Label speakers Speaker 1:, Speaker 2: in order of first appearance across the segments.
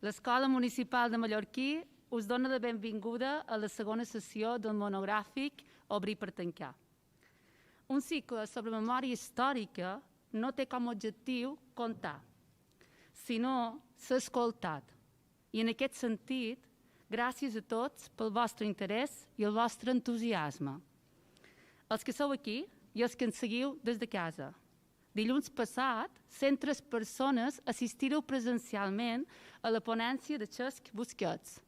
Speaker 1: l'Escola Municipal de Mallorquí us dona la benvinguda a la segona sessió del monogràfic Obrir per tancar. Un cicle sobre memòria històrica no té com a objectiu contar, sinó ser escoltat. I en aquest sentit, gràcies a tots pel vostre interès i el vostre entusiasme. Els que sou aquí i els que ens seguiu des de casa. Dilluns passat, 103 persones assistireu presencialment a la ponència de Cesc Busquets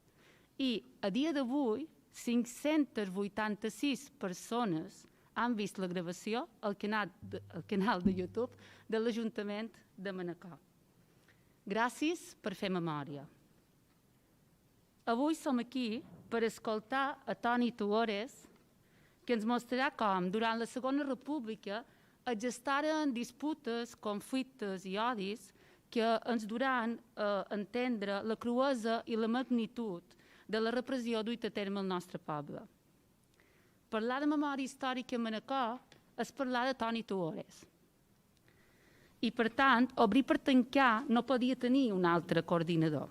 Speaker 1: i, a dia d'avui, 586 persones han vist la gravació al canal de YouTube de l'Ajuntament de Manacor. Gràcies per fer memòria. Avui som aquí per escoltar a Toni Tugores, que ens mostrarà com, durant la Segona República, es gestaren disputes, conflictes i odis que ens duran a entendre la cruesa i la magnitud de la repressió duta a terme al nostre poble. Parlar de memòria històrica a Manacor és parlar de Toni Tugores. I, per tant, Obrir per tancar no podia tenir un altre coordinador.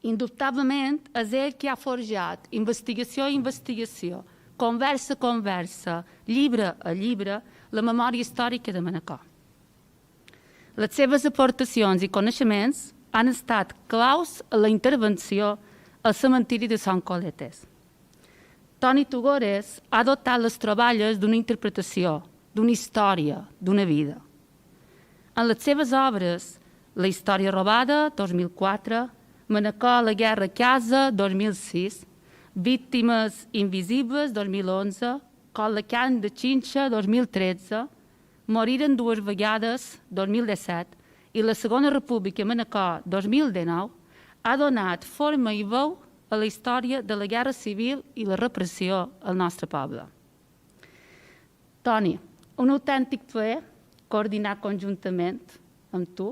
Speaker 1: Indubtablement, és ell qui ha forjat investigació a investigació, conversa a conversa, llibre a llibre, la memòria històrica de Manacor. Les seves aportacions i coneixements han estat claus a la intervenció al cementiri de Sant Coletes. Toni Tugores ha dotat les troballes d'una interpretació, d'una història, d'una vida. En les seves obres, La història robada, 2004, Manacor, la guerra a casa, 2006, Víctimes invisibles, 2011, Colacant de Xinxa, 2013, Moriren dues vegades, 2017, i la Segona República a Manacor, 2019, ha donat forma i veu a la història de la guerra civil i la repressió al nostre poble. Toni, un autèntic plaer coordinar conjuntament amb tu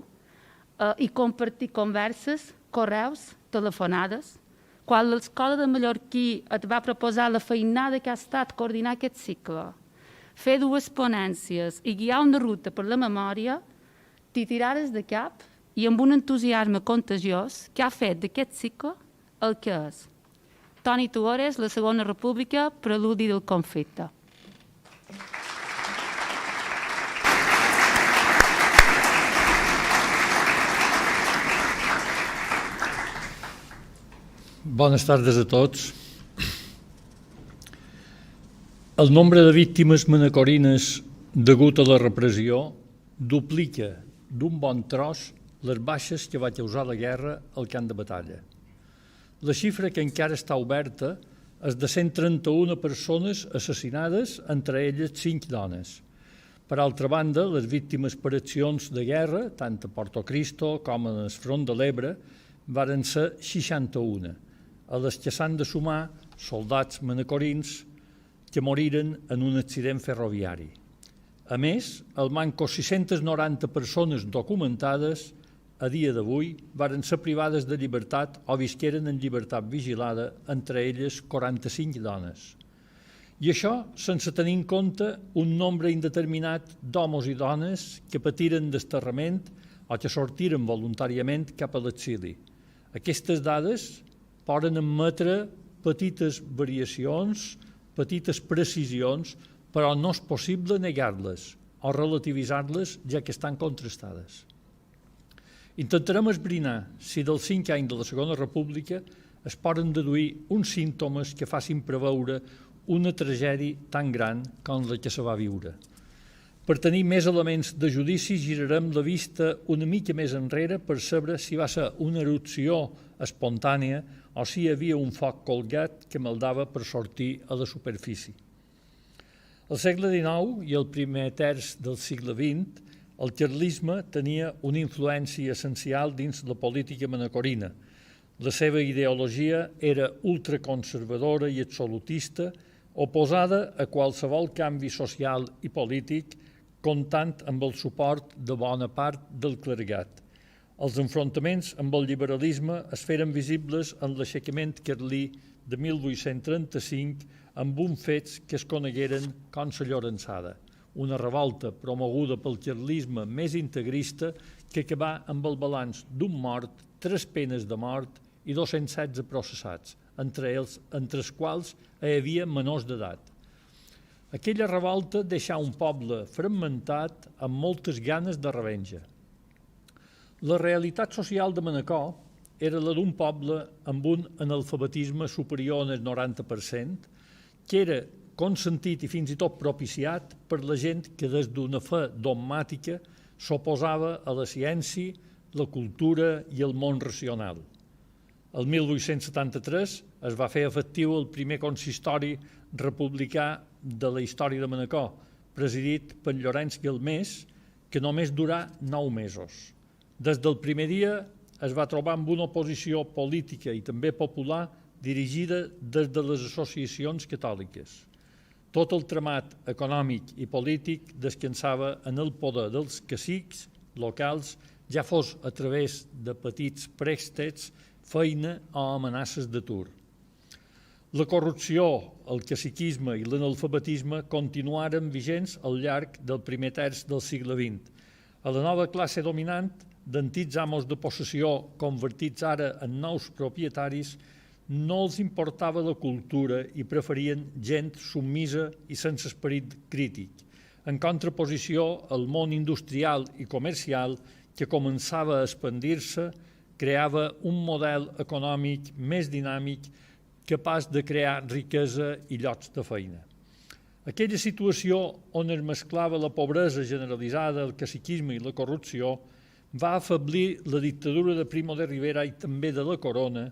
Speaker 1: i compartir converses, correus, telefonades. Quan l'Escola de Mallorquí et va proposar la feinada que ha estat coordinar aquest cicle, fer dues ponències i guiar una ruta per la memòria, t'hi tirares de cap i amb un entusiasme contagiós que ha fet d'aquest cicle el que és. Toni Tugores, la Segona República, preludi del conflicte.
Speaker 2: Bones tardes a tots. El nombre de víctimes manacorines degut a la repressió duplica d'un bon tros les baixes que va causar la guerra al camp de batalla. La xifra que encara està oberta és de 131 persones assassinades, entre elles 5 dones. Per altra banda, les víctimes per accions de guerra, tant a Porto Cristo com al front de l'Ebre, varen ser 61, a les que s'han de sumar soldats manacorins que moriren en un accident ferroviari. A més, al manco 690 persones documentades a dia d'avui varen ser privades de llibertat o visqueren en llibertat vigilada, entre elles 45 dones. I això sense tenir en compte un nombre indeterminat d'homes i dones que patiren desterrament o que sortiren voluntàriament cap a l'exili. Aquestes dades poden admetre petites variacions, petites precisions, però no és possible negar-les o relativitzar-les, ja que estan contrastades. Intentarem esbrinar si dels 5 anys de la Segona República es poden deduir uns símptomes que facin preveure una tragèdia tan gran com la que se va viure. Per tenir més elements de judici, girarem la vista una mica més enrere per saber si va ser una erupció espontània o si hi havia un foc colgat que maldava per sortir a la superfície. Al segle XIX i el primer terç del segle XX, el carlisme tenia una influència essencial dins la política manacorina. La seva ideologia era ultraconservadora i absolutista, oposada a qualsevol canvi social i polític, comptant amb el suport de bona part del clergat. Els enfrontaments amb el liberalisme es feren visibles en l'aixecament carlí de 1835 amb uns fets que es conegueren com la Llorençada, una revolta promoguda pel carlisme més integrista que acabà amb el balanç d'un mort 3 penes de mort i 216 processats, entre els quals hi havia menors d'edat. Aquella revolta deixà un poble fragmentat amb moltes ganes de revenja. La realitat social de Manacor era la d'un poble amb un analfabetisme superior al 90%, que era consentit i fins i tot propiciat per la gent que des d'una fe dogmàtica s'oposava a la ciència, la cultura i el món racional. El 1873 es va fer efectiu el primer consistori republicà de la història de Manacor, presidit per Llorenç Guelmés, que només durà 9 mesos. Des del primer dia es va trobar amb una oposició política i també popular dirigida des de les associacions catòliques. Tot el tramat econòmic i polític descansava en el poder dels cacics locals, ja fos a través de petits préstecs, feina o amenaces d'atur. La corrupció, el caciquisme i l'analfabetisme continuaren vigents al llarg del primer terç del segle XX. A la nova classe dominant, d'antics amos de possessió convertits ara en nous propietaris, no els importava la cultura i preferien gent submisa i sense esperit crític, en contraposició al món industrial i comercial que començava a expandir-se, creava un model econòmic més dinàmic capaç de crear riquesa i llocs de feina. Aquella situació on es mesclava la pobresa generalitzada, el caciquisme i la corrupció va afeblir la dictadura de Primo de Rivera i també de la Corona,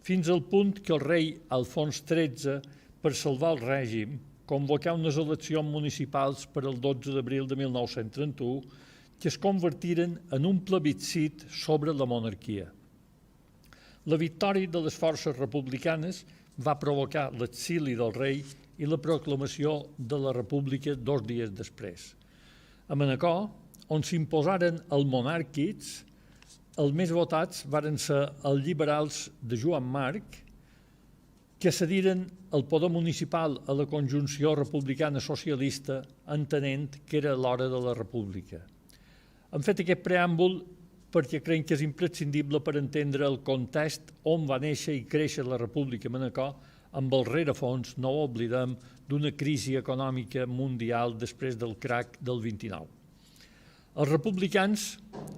Speaker 2: fins al punt que el rei Alfons XIII, per salvar el règim, convocà unes eleccions municipals per al 12 d'abril de 1931 que es convertiren en un plebiscit sobre la monarquia. La victòria de les forces republicanes va provocar l'exili del rei i la proclamació de la república 2 dies després. A Manacor, on s'imposaren els monàrquics, els més votats varen ser els liberals de Joan Marc, que cediren el poder municipal a la conjunció republicana socialista, entenent que era l'hora de la república. Hem fet aquest preàmbul perquè creiem que és imprescindible per entendre el context on va néixer i créixer la República Manacor amb el rerefons, no ho oblidem, d'una crisi econòmica mundial després del crac del 29. Els republicans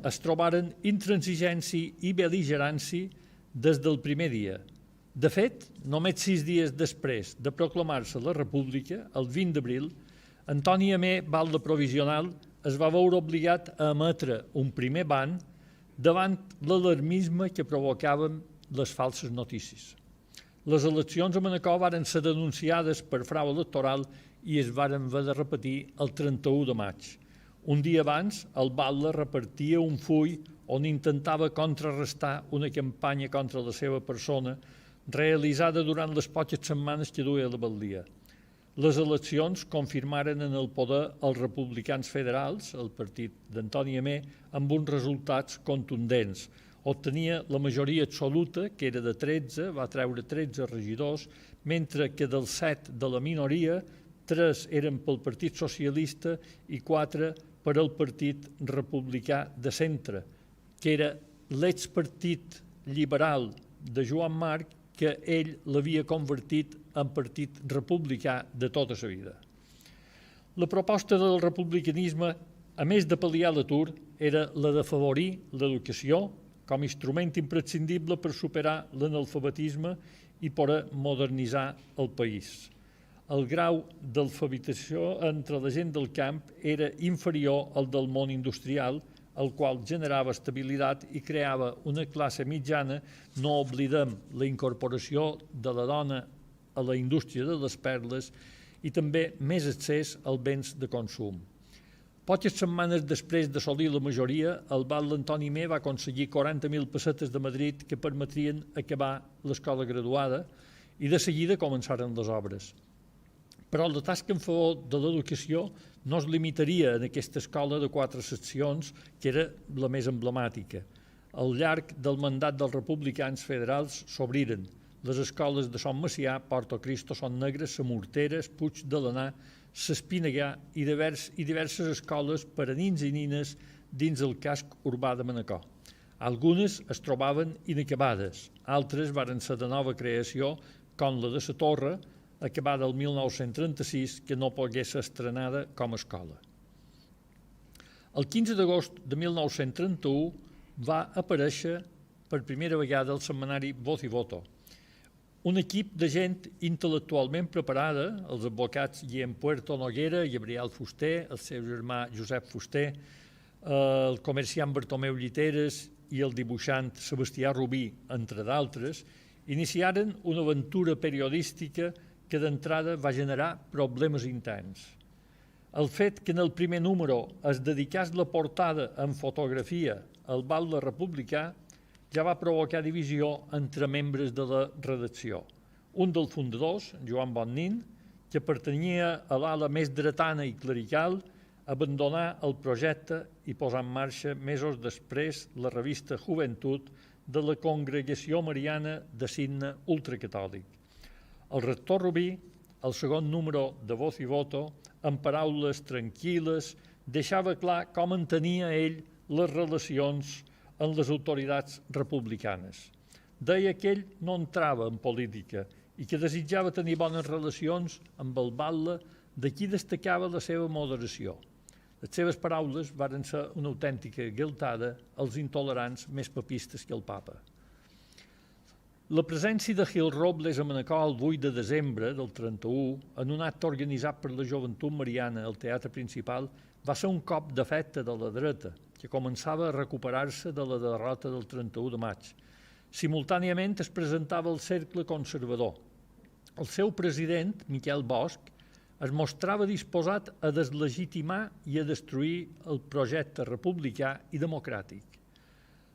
Speaker 2: es trobaren intransigència i bel·ligerància des del primer dia. De fet, només 6 dies després de proclamar-se la República, el 20 d'abril, Antoni Amer, batlle provisional, es va veure obligat a emetre un primer ban davant l'alarmisme que provocaven les falses notícies. Les eleccions a Manacor varen ser denunciades per frau electoral i es varen haver de repetir el 31 de maig. Un dia abans, el batlle repartia un full on intentava contrarrestar una campanya contra la seva persona realitzada durant les poques setmanes que duia la batllia. Les eleccions confirmaren en el poder els republicans federals, el partit d'Antoni Amer, amb uns resultats contundents. Obtenia la majoria absoluta, que era de 13, va treure 13 regidors, mentre que dels 7 de la minoria, 3 eren pel Partit Socialista i 4 per al Partit Republicà de Centre, que era l'expartit liberal de Joan Marc, que ell l'havia convertit en partit republicà de tota la vida. La proposta del republicanisme, a més de pal·liar l'atur, era la d'afavorir l'educació com a instrument imprescindible per superar l'analfabetisme i per modernitzar el país. El grau d'alfabetització entre la gent del camp era inferior al del món industrial, el qual generava estabilitat i creava una classe mitjana. No oblidem la incorporació de la dona a la indústria de les perles i també més accés als béns de consum. Poques setmanes després d'assolir la majoria, el batlle Antoni Amer va aconseguir 40.000 pessetes de Madrid que permetrien acabar l'escola graduada i de seguida començaren les obres. Però la tasca en favor de l'educació no es limitaria en aquesta escola de 4 seccions, que era la més emblemàtica. Al llarg del mandat dels republicans federals s'obriren les escoles de Son Macià, Porto Cristo, Son Negre, Sa Mortera, Puig de l'Anar, s'Espinagà i diverses escoles per a nins i nines dins el casc urbà de Manacor. Algunes es trobaven inacabades, altres varen ser de nova creació, com la de la Torre, acabada el 1936, que no pogué ser estrenada com a escola. El 15 d'agost de 1931 va aparèixer per primera vegada el setmanari Voz i Voto, un equip de gent intel·lectualment preparada, els advocats Guillem Puerto Noguera, Gabriel Fuster, el seu germà Josep Fuster, el comerciant Bartomeu Lliteres i el dibuixant Sebastià Rubí, entre d'altres, iniciaren una aventura periodística que d'entrada va generar problemes interns. El fet que en el primer número es dedicés la portada en fotografia al Batlle Republicà ja va provocar divisió entre membres de la redacció. Un dels fundadors, Joan Bonnin, que pertanyia a l'ala més dretana i clerical, abandonà el projecte i posà en marxa mesos després la revista Joventut de la Congregació Mariana de signe ultracatòlic. El rector Rubí, el segon número de Voz i Voto, en paraules tranquil·les, deixava clar com entenia ell les relacions amb les autoritats republicanes. Deia que ell no entrava en política i que desitjava tenir bones relacions amb el batlle, d'aquí destacava la seva moderació. Les seves paraules varen ser una autèntica gueltada als intolerants més papistes que el papa. La presència de Gil Robles a Manacor el 8 de desembre del 31, en un acte organitzat per la Joventut Mariana al Teatre Principal, va ser un cop d'efecte de la dreta, que començava a recuperar-se de la derrota del 31 de maig. Simultàniament es presentava el Cercle Conservador. El seu president, Miquel Bosch, es mostrava disposat a deslegitimar i a destruir el projecte republicà i democràtic.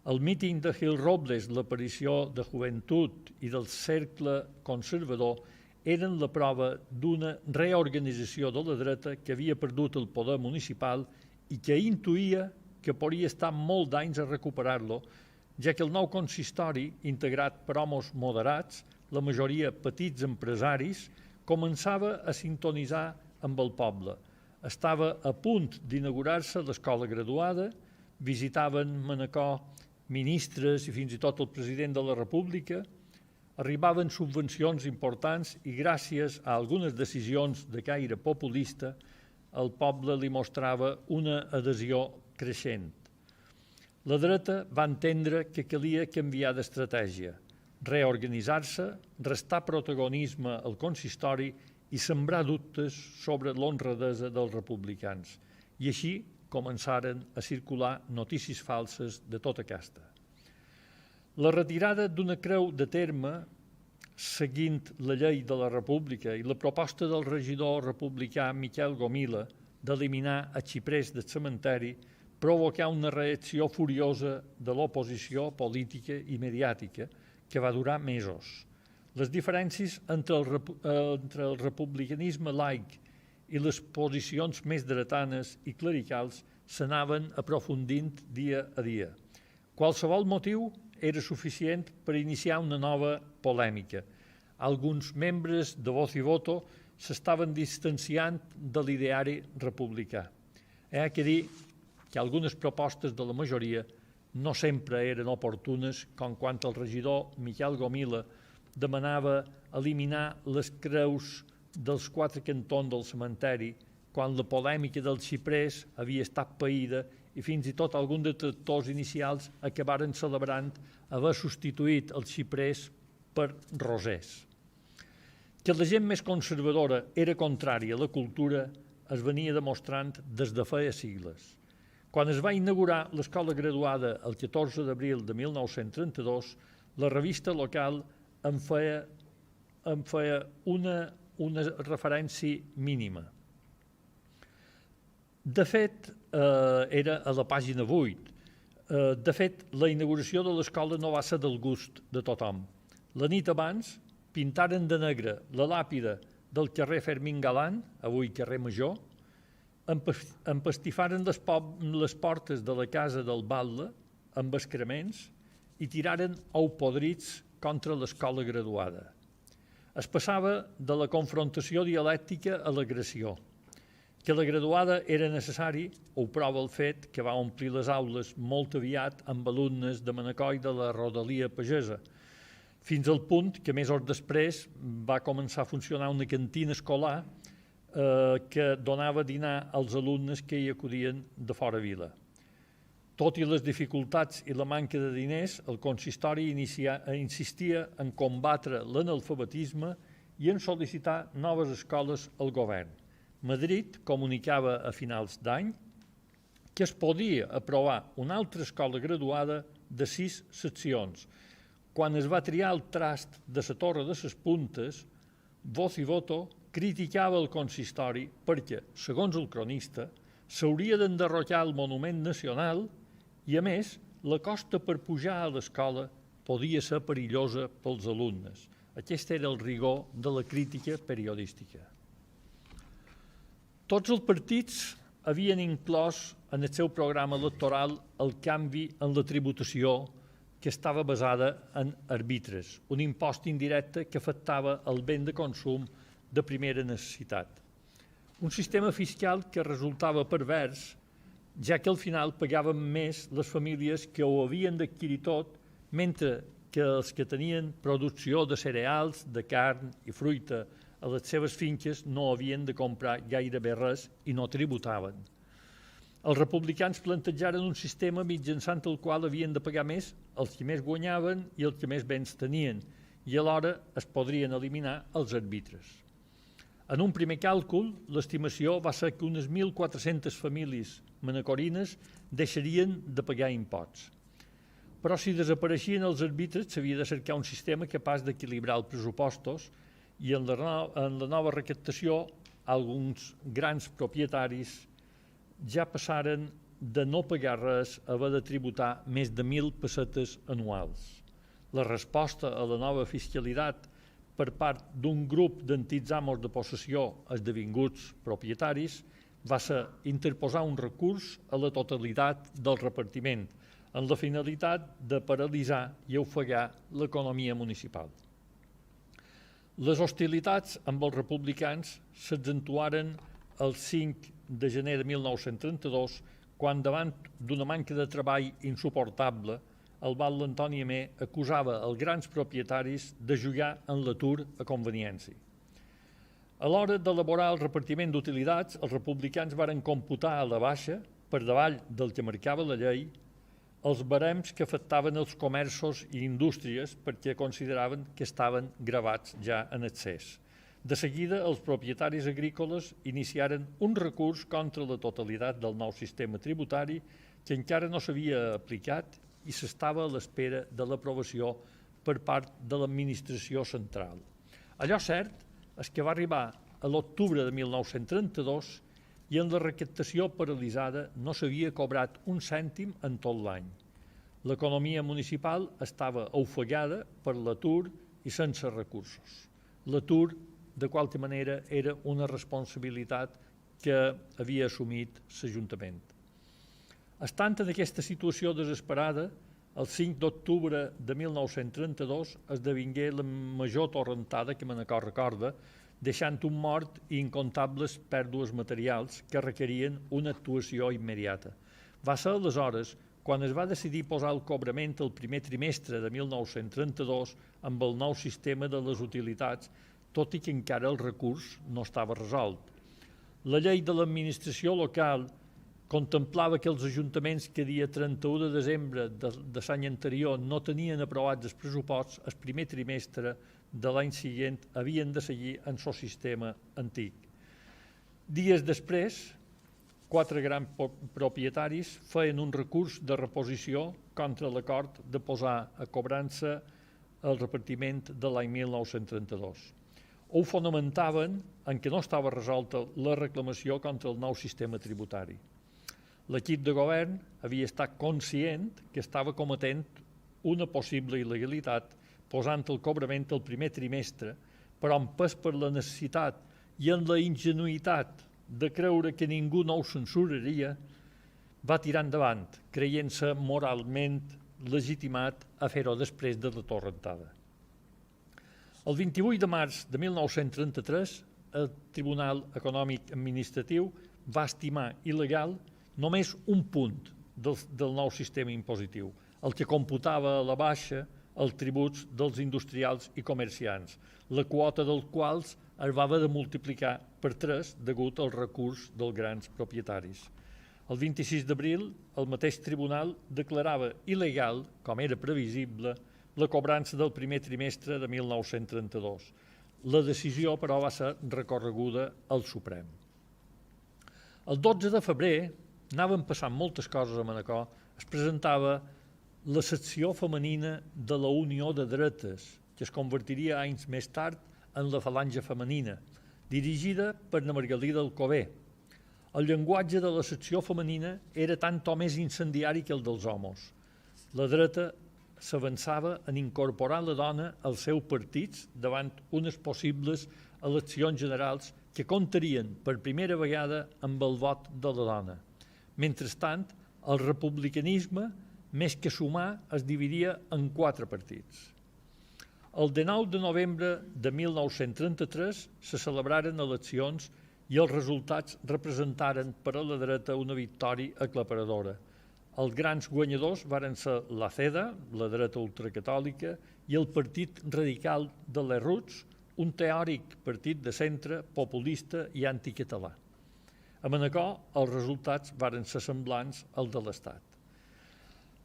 Speaker 2: El míting de Gil Robles, l'aparició de Joventut i del Cercle Conservador eren la prova d'una reorganització de la dreta que havia perdut el poder municipal i que intuïa que podria estar molt d'anys a recuperar-lo, ja que el nou consistori, integrat per homes moderats, la majoria petits empresaris, començava a sintonitzar amb el poble. Estava a punt d'inaugurar-se l'escola graduada, visitaven Manacor ministres i fins i tot el president de la República, arribaven subvencions importants i gràcies a algunes decisions de caire populista el poble li mostrava una adhesió creixent. La dreta va entendre que calia canviar d'estratègia, reorganitzar-se, restar protagonisme al consistori i sembrar dubtes sobre l'honradesa dels republicans. I així començaren a circular notícies falses de tota casta. La retirada d'una creu de terme, seguint la llei de la República i la proposta del regidor republicà Miquel Gomila d'eliminar els xiprers del cementeri, provocà una reacció furiosa de l'oposició política i mediàtica que va durar mesos. Les diferències entre el republicanisme laic i les posicions més dretanes i clericals s'anaven aprofundint dia a dia. Qualsevol motiu era suficient per iniciar una nova polèmica. Alguns membres de Voz i Voto s'estaven distanciant de l'ideari republicà. Hi ha que dir que algunes propostes de la majoria no sempre eren oportunes, com quan el regidor Miquel Gomila demanava eliminar les creus dels 4 cantons del cementeri, quan la polèmica dels xiprers havia estat païda i fins i tot alguns detractors inicials acabaren celebrant haver substituït els xiprers per rosers. Que la gent més conservadora era contrària a la cultura es venia demostrant des de feia sigles. Quan es va inaugurar l'escola graduada el 14 d'abril de 1932, la revista local en feia una referència mínima. De fet, era a la pàgina 8. De fet, la inauguració de l'escola no va ser del gust de tothom. La nit abans pintaren de negre la làpida del carrer Fermín Galán, avui carrer Major, empastifaren les portes de la casa del batlle amb excrements i tiraren ous podrits contra l'escola graduada. Es passava de la confrontació dialèctica a l'agressió. Que la graduada era necessari ho prova el fet que va omplir les aules molt aviat amb alumnes de Manacor i de la rodalia pagesa, fins al punt que mesos després va començar a funcionar una cantina escolar que donava dinar als alumnes que hi acudien de fora vila. Tot i les dificultats i la manca de diners, el consistori insistia en combatre l'analfabetisme i en sol·licitar noves escoles al govern. Madrid comunicava a finals d'any que es podia aprovar una altra escola graduada de 6 seccions. Quan es va triar el trast de la Torre de les Puntes, Voz i Voto criticava el consistori perquè, segons el cronista, s'hauria d'enderrocar el monument nacional i, a més, la costa per pujar a l'escola podia ser perillosa pels alumnes. Aquest era el rigor de la crítica periodística. Tots els partits havien inclòs en el seu programa electoral el canvi en la tributació que estava basada en arbitres, un impost indirecte que afectava el bé de consum de primera necessitat. Un sistema fiscal que resultava pervers, ja que al final pagaven més les famílies que ho havien d'adquirir tot, mentre que els que tenien producció de cereals, de carn i fruita a les seves finques no havien de comprar gairebé res i no tributaven. Els republicans plantejaren un sistema mitjançant el qual havien de pagar més els que més guanyaven i els que més béns tenien, i alhora es podrien eliminar els arbitres. En un primer càlcul, l'estimació va ser que unes 1.400 famílies manacorines deixarien de pagar imposts. Però si desapareixien els arbitres, s'havia de cercar un sistema capaç d'equilibrar els pressupostos i en la nova recaptació alguns grans propietaris ja passaren de no pagar res a haver de tributar més de 1.000 pessetes anuals. La resposta a la nova fiscalitat per part d'un grup d'antics amos de possessió esdevinguts propietaris va ser interposar un recurs a la totalitat del repartiment amb la finalitat de paralitzar i ofegar l'economia municipal. Les hostilitats amb els republicans s'accentuaren el 5 de gener de 1932, quan davant d'una manca de treball insuportable, el batlle Antoni Amer acusava els grans propietaris de jugar en l'atur a conveniència. A l'hora d'elaborar el repartiment d'utilitats, els republicans varen computar a la baixa, per davall del que marcava la llei, els barems que afectaven els comerços i indústries perquè consideraven que estaven gravats ja en excés. De seguida, els propietaris agrícoles iniciaren un recurs contra la totalitat del nou sistema tributari que encara no s'havia aplicat i s'estava a l'espera de l'aprovació per part de l'administració central. Allò cert és que va arribar a l'octubre de 1932 i en la recaptació paralitzada no s'havia cobrat un cèntim en tot l'any. L'economia municipal estava ofegada per l'atur i sense recursos. L'atur, de qualque manera, era una responsabilitat que havia assumit l'Ajuntament. Estant en aquesta situació desesperada, el 5 d'octubre de 1932 esdevingué la major torrentada que Manacor recorda, deixant un mort i incomptables pèrdues materials que requerien una actuació immediata. Va ser aleshores quan es va decidir posar el cobrament el primer trimestre de 1932 amb el nou sistema de les utilitats, tot i que encara el recurs no estava resolt. La llei de l'administració local contemplava que els ajuntaments que dia 31 de desembre de l'any anterior no tenien aprovats els pressuposts, el primer trimestre de l'any següent havien de seguir en el sistema antic. Dies després, 4 grans propietaris feien un recurs de reposició contra l'acord de posar a cobrança el repartiment de l'any 1932. Ho fonamentaven en que no estava resolta la reclamació contra el nou sistema tributari. L'equip de govern havia estat conscient que estava cometent una possible il·legalitat posant el cobrament el primer trimestre, però empès per la necessitat i en la ingenuïtat de creure que ningú no ho censuraria, va tirar endavant, creient-se moralment legitimat a fer-ho després de la torrentada. El 28 de març de 1933, el Tribunal Econòmic Administratiu va estimar il·legal només un punt del nou sistema impositiu, el que computava a la baixa els tributs dels industrials i comerciants, la quota dels quals es va haver de multiplicar per 3 degut al recurs dels grans propietaris. El 26 d'abril, el mateix tribunal declarava il·legal, com era previsible, la cobrança del primer trimestre de 1932. La decisió, però, va ser recorreguda al Suprem. El 12 de febrer, anaven passant moltes coses a Manacor, es presentava la secció femenina de la Unió de Dretes, que es convertiria anys més tard en la Falange Femenina, dirigida per na Margalida Alcover. El llenguatge de la secció femenina era tant o més incendiari que el dels homes. La dreta s'avançava en incorporar la dona als seus partits davant unes possibles eleccions generals que comptarien per primera vegada amb el vot de la dona. Mentrestant, el republicanisme, més que sumar, es dividia en 4 partits. El 19 de novembre de 1933 se celebraren eleccions i els resultats representaren per a la dreta una victòria aclaparadora. Els grans guanyadors varen ser la CEDA, la dreta ultracatòlica, i el Partit Radical de Lerroux, un teòric partit de centre, populista i anticatalà. A Manacor, els resultats varen ser semblants al de l'Estat.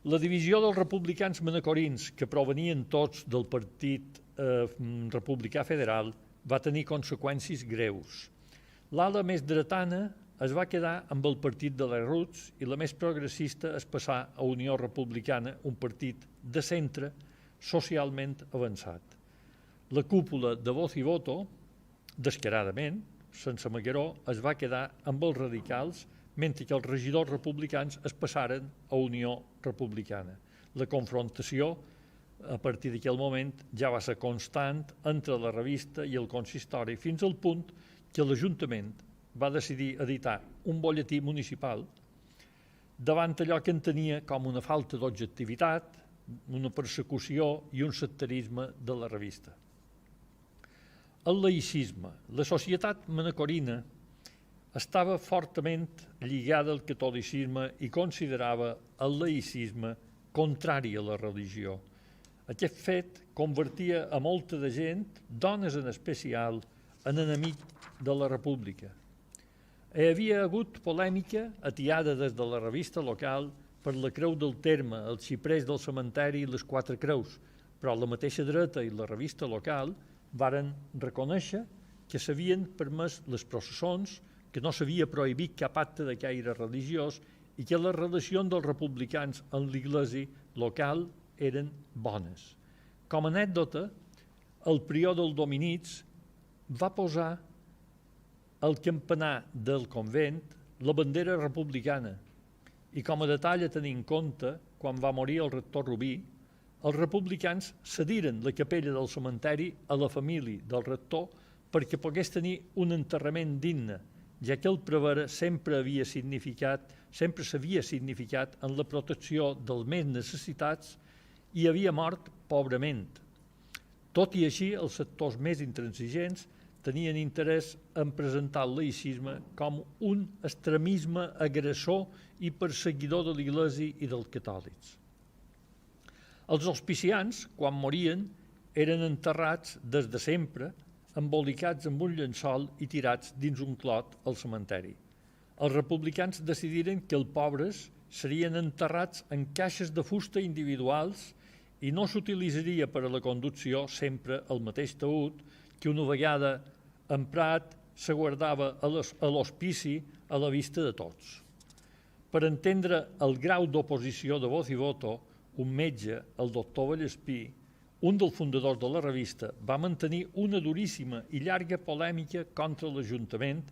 Speaker 2: La divisió dels republicans manacorins, que provenien tots del Partit Republicà Federal, va tenir conseqüències greus. L'ala més dretana es va quedar amb el partit de Lerroux i la més progressista es passà a Unió Republicana, un partit de centre socialment avançat. La cúpula de Voz i Voto, descaradament, sense amagueró, es va quedar amb els radicals, mentre que els regidors republicans es passaren a Unió Republicana. La confrontació, a partir d'aquell moment, ja va ser constant entre la revista i el consistori, fins al punt que l'Ajuntament va decidir editar un butlletí municipal davant allò que entenia com una falta d'objectivitat, una persecució i un sectarisme de la revista. El laïcisme. La societat manacorina estava fortament lligada al catolicisme i considerava el laïcisme contrari a la religió. Aquest fet convertia a molta de gent, dones en especial, en enemic de la república. Hi havia hagut polèmica atiada des de la revista local per la Creu del Terme, el xiprers del cementeri i les 4 creus, però la mateixa dreta i la revista local varen reconèixer que s'havien permès les processons, que no s'havia prohibit cap acte de caire religiós i que les relacions dels republicans amb l'Iglésia local eren bones. Com a anècdota, el prior del Dominits va posar al campanar del convent la bandera republicana i com a detall a tenir en compte, quan va morir el rector Rubí, els republicans cediren la capella del cementeri a la família del rector perquè pogués tenir un enterrament digne, ja que el prevere sempre s'havia significat en la protecció dels més necessitats i havia mort pobrament. Tot i així, els sectors més intransigents tenien interès en presentar el laïcisme com un extremisme agressor i perseguidor de l'Iglésia i dels catòlics. Els auspiciants, quan morien, eren enterrats des de sempre, embolicats amb un llençol i tirats dins un clot al cementeri. Els republicans decidiren que els pobres serien enterrats en caixes de fusta individuals i no s'utilitzaria per a la conducció sempre el mateix taüt que una vegada emprat se guardava a l'hospici a la vista de tots. Per entendre el grau d'oposició de Voz i Voto, un metge, el doctor Vallespí, un dels fundadors de la revista, va mantenir una duríssima i llarga polèmica contra l'Ajuntament,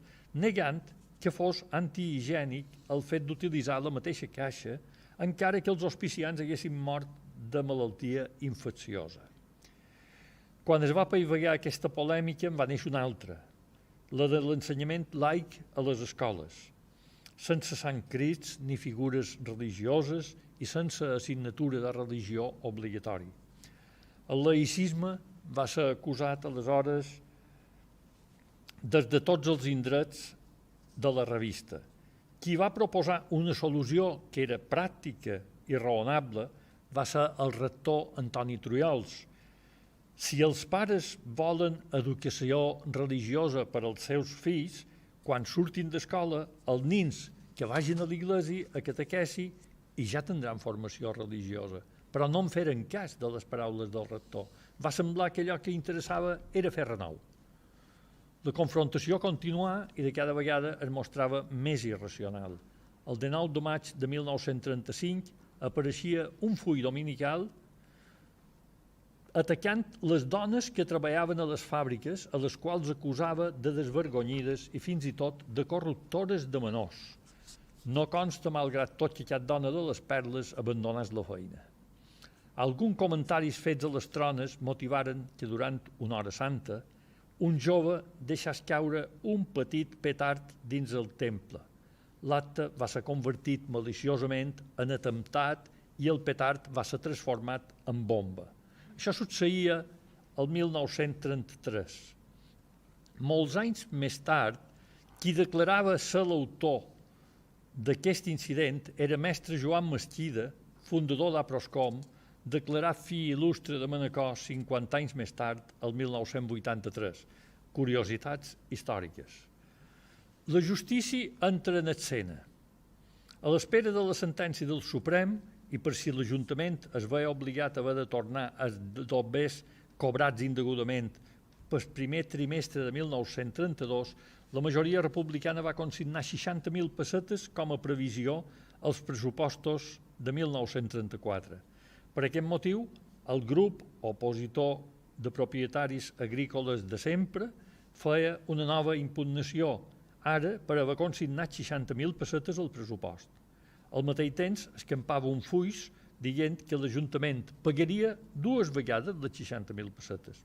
Speaker 2: negant que fos antihigiènic el fet d'utilitzar la mateixa caixa, encara que els auspiciants haguessin mort de malaltia infecciosa. Quan es va apaivagar aquesta polèmica en va néixer una altra, la de l'ensenyament laic a les escoles, sense sant crits ni figures religioses i sense assignatura de religió obligatori. El laïcisme va ser acusat aleshores des de tots els indrets de la revista. Qui va proposar una solució que era pràctica i raonable va ser el rector Antoni Trullols. Si els pares volen educació religiosa per als seus fills, quan surtin d'escola, els nins que vagin a l'església, a catequesi, i ja tindran formació religiosa. Però no en feren cas de les paraules del rector. Va semblar que allò que interessava era fer renou. La confrontació continuà i de cada vegada es mostrava més irracional. El 19 de maig de 1935 apareixia un full dominical atacant les dones que treballaven a les fàbriques, a les quals acusava de desvergonyides i fins i tot de corruptores de menors. No consta, malgrat tot, que cap dona de les perles abandonés la feina. Alguns comentaris fets a les trones motivaren que durant una hora santa un jove deixés caure un petit petard dins el temple. L'acte va ser convertit maliciosament en atemptat i el petard va ser transformat en bomba. Això succeïa el 1933. Molts anys més tard, qui declarava ser l'autor d'aquest incident era mestre Joan Mesquida, fundador d'Aproscom, declarat fill il·lustre de Manacor 50 anys més tard, el 1983. Curiositats històriques. La justícia entra en escena. A l'espera de la sentència del Suprem, i per si l'Ajuntament es veia obligat a haver de tornar els dobbers cobrats indegudament pel primer trimestre de 1932, la majoria republicana va consignar 60.000 pessetes com a previsió als pressupostos de 1934. Per aquest motiu, el grup opositor de propietaris agrícoles de sempre feia una nova impugnació, ara per haver consignat 60.000 pessetes al pressupost. Al mateix temps escampava un full dient que l'Ajuntament pagaria 2 vegades les 60.000 pessetes.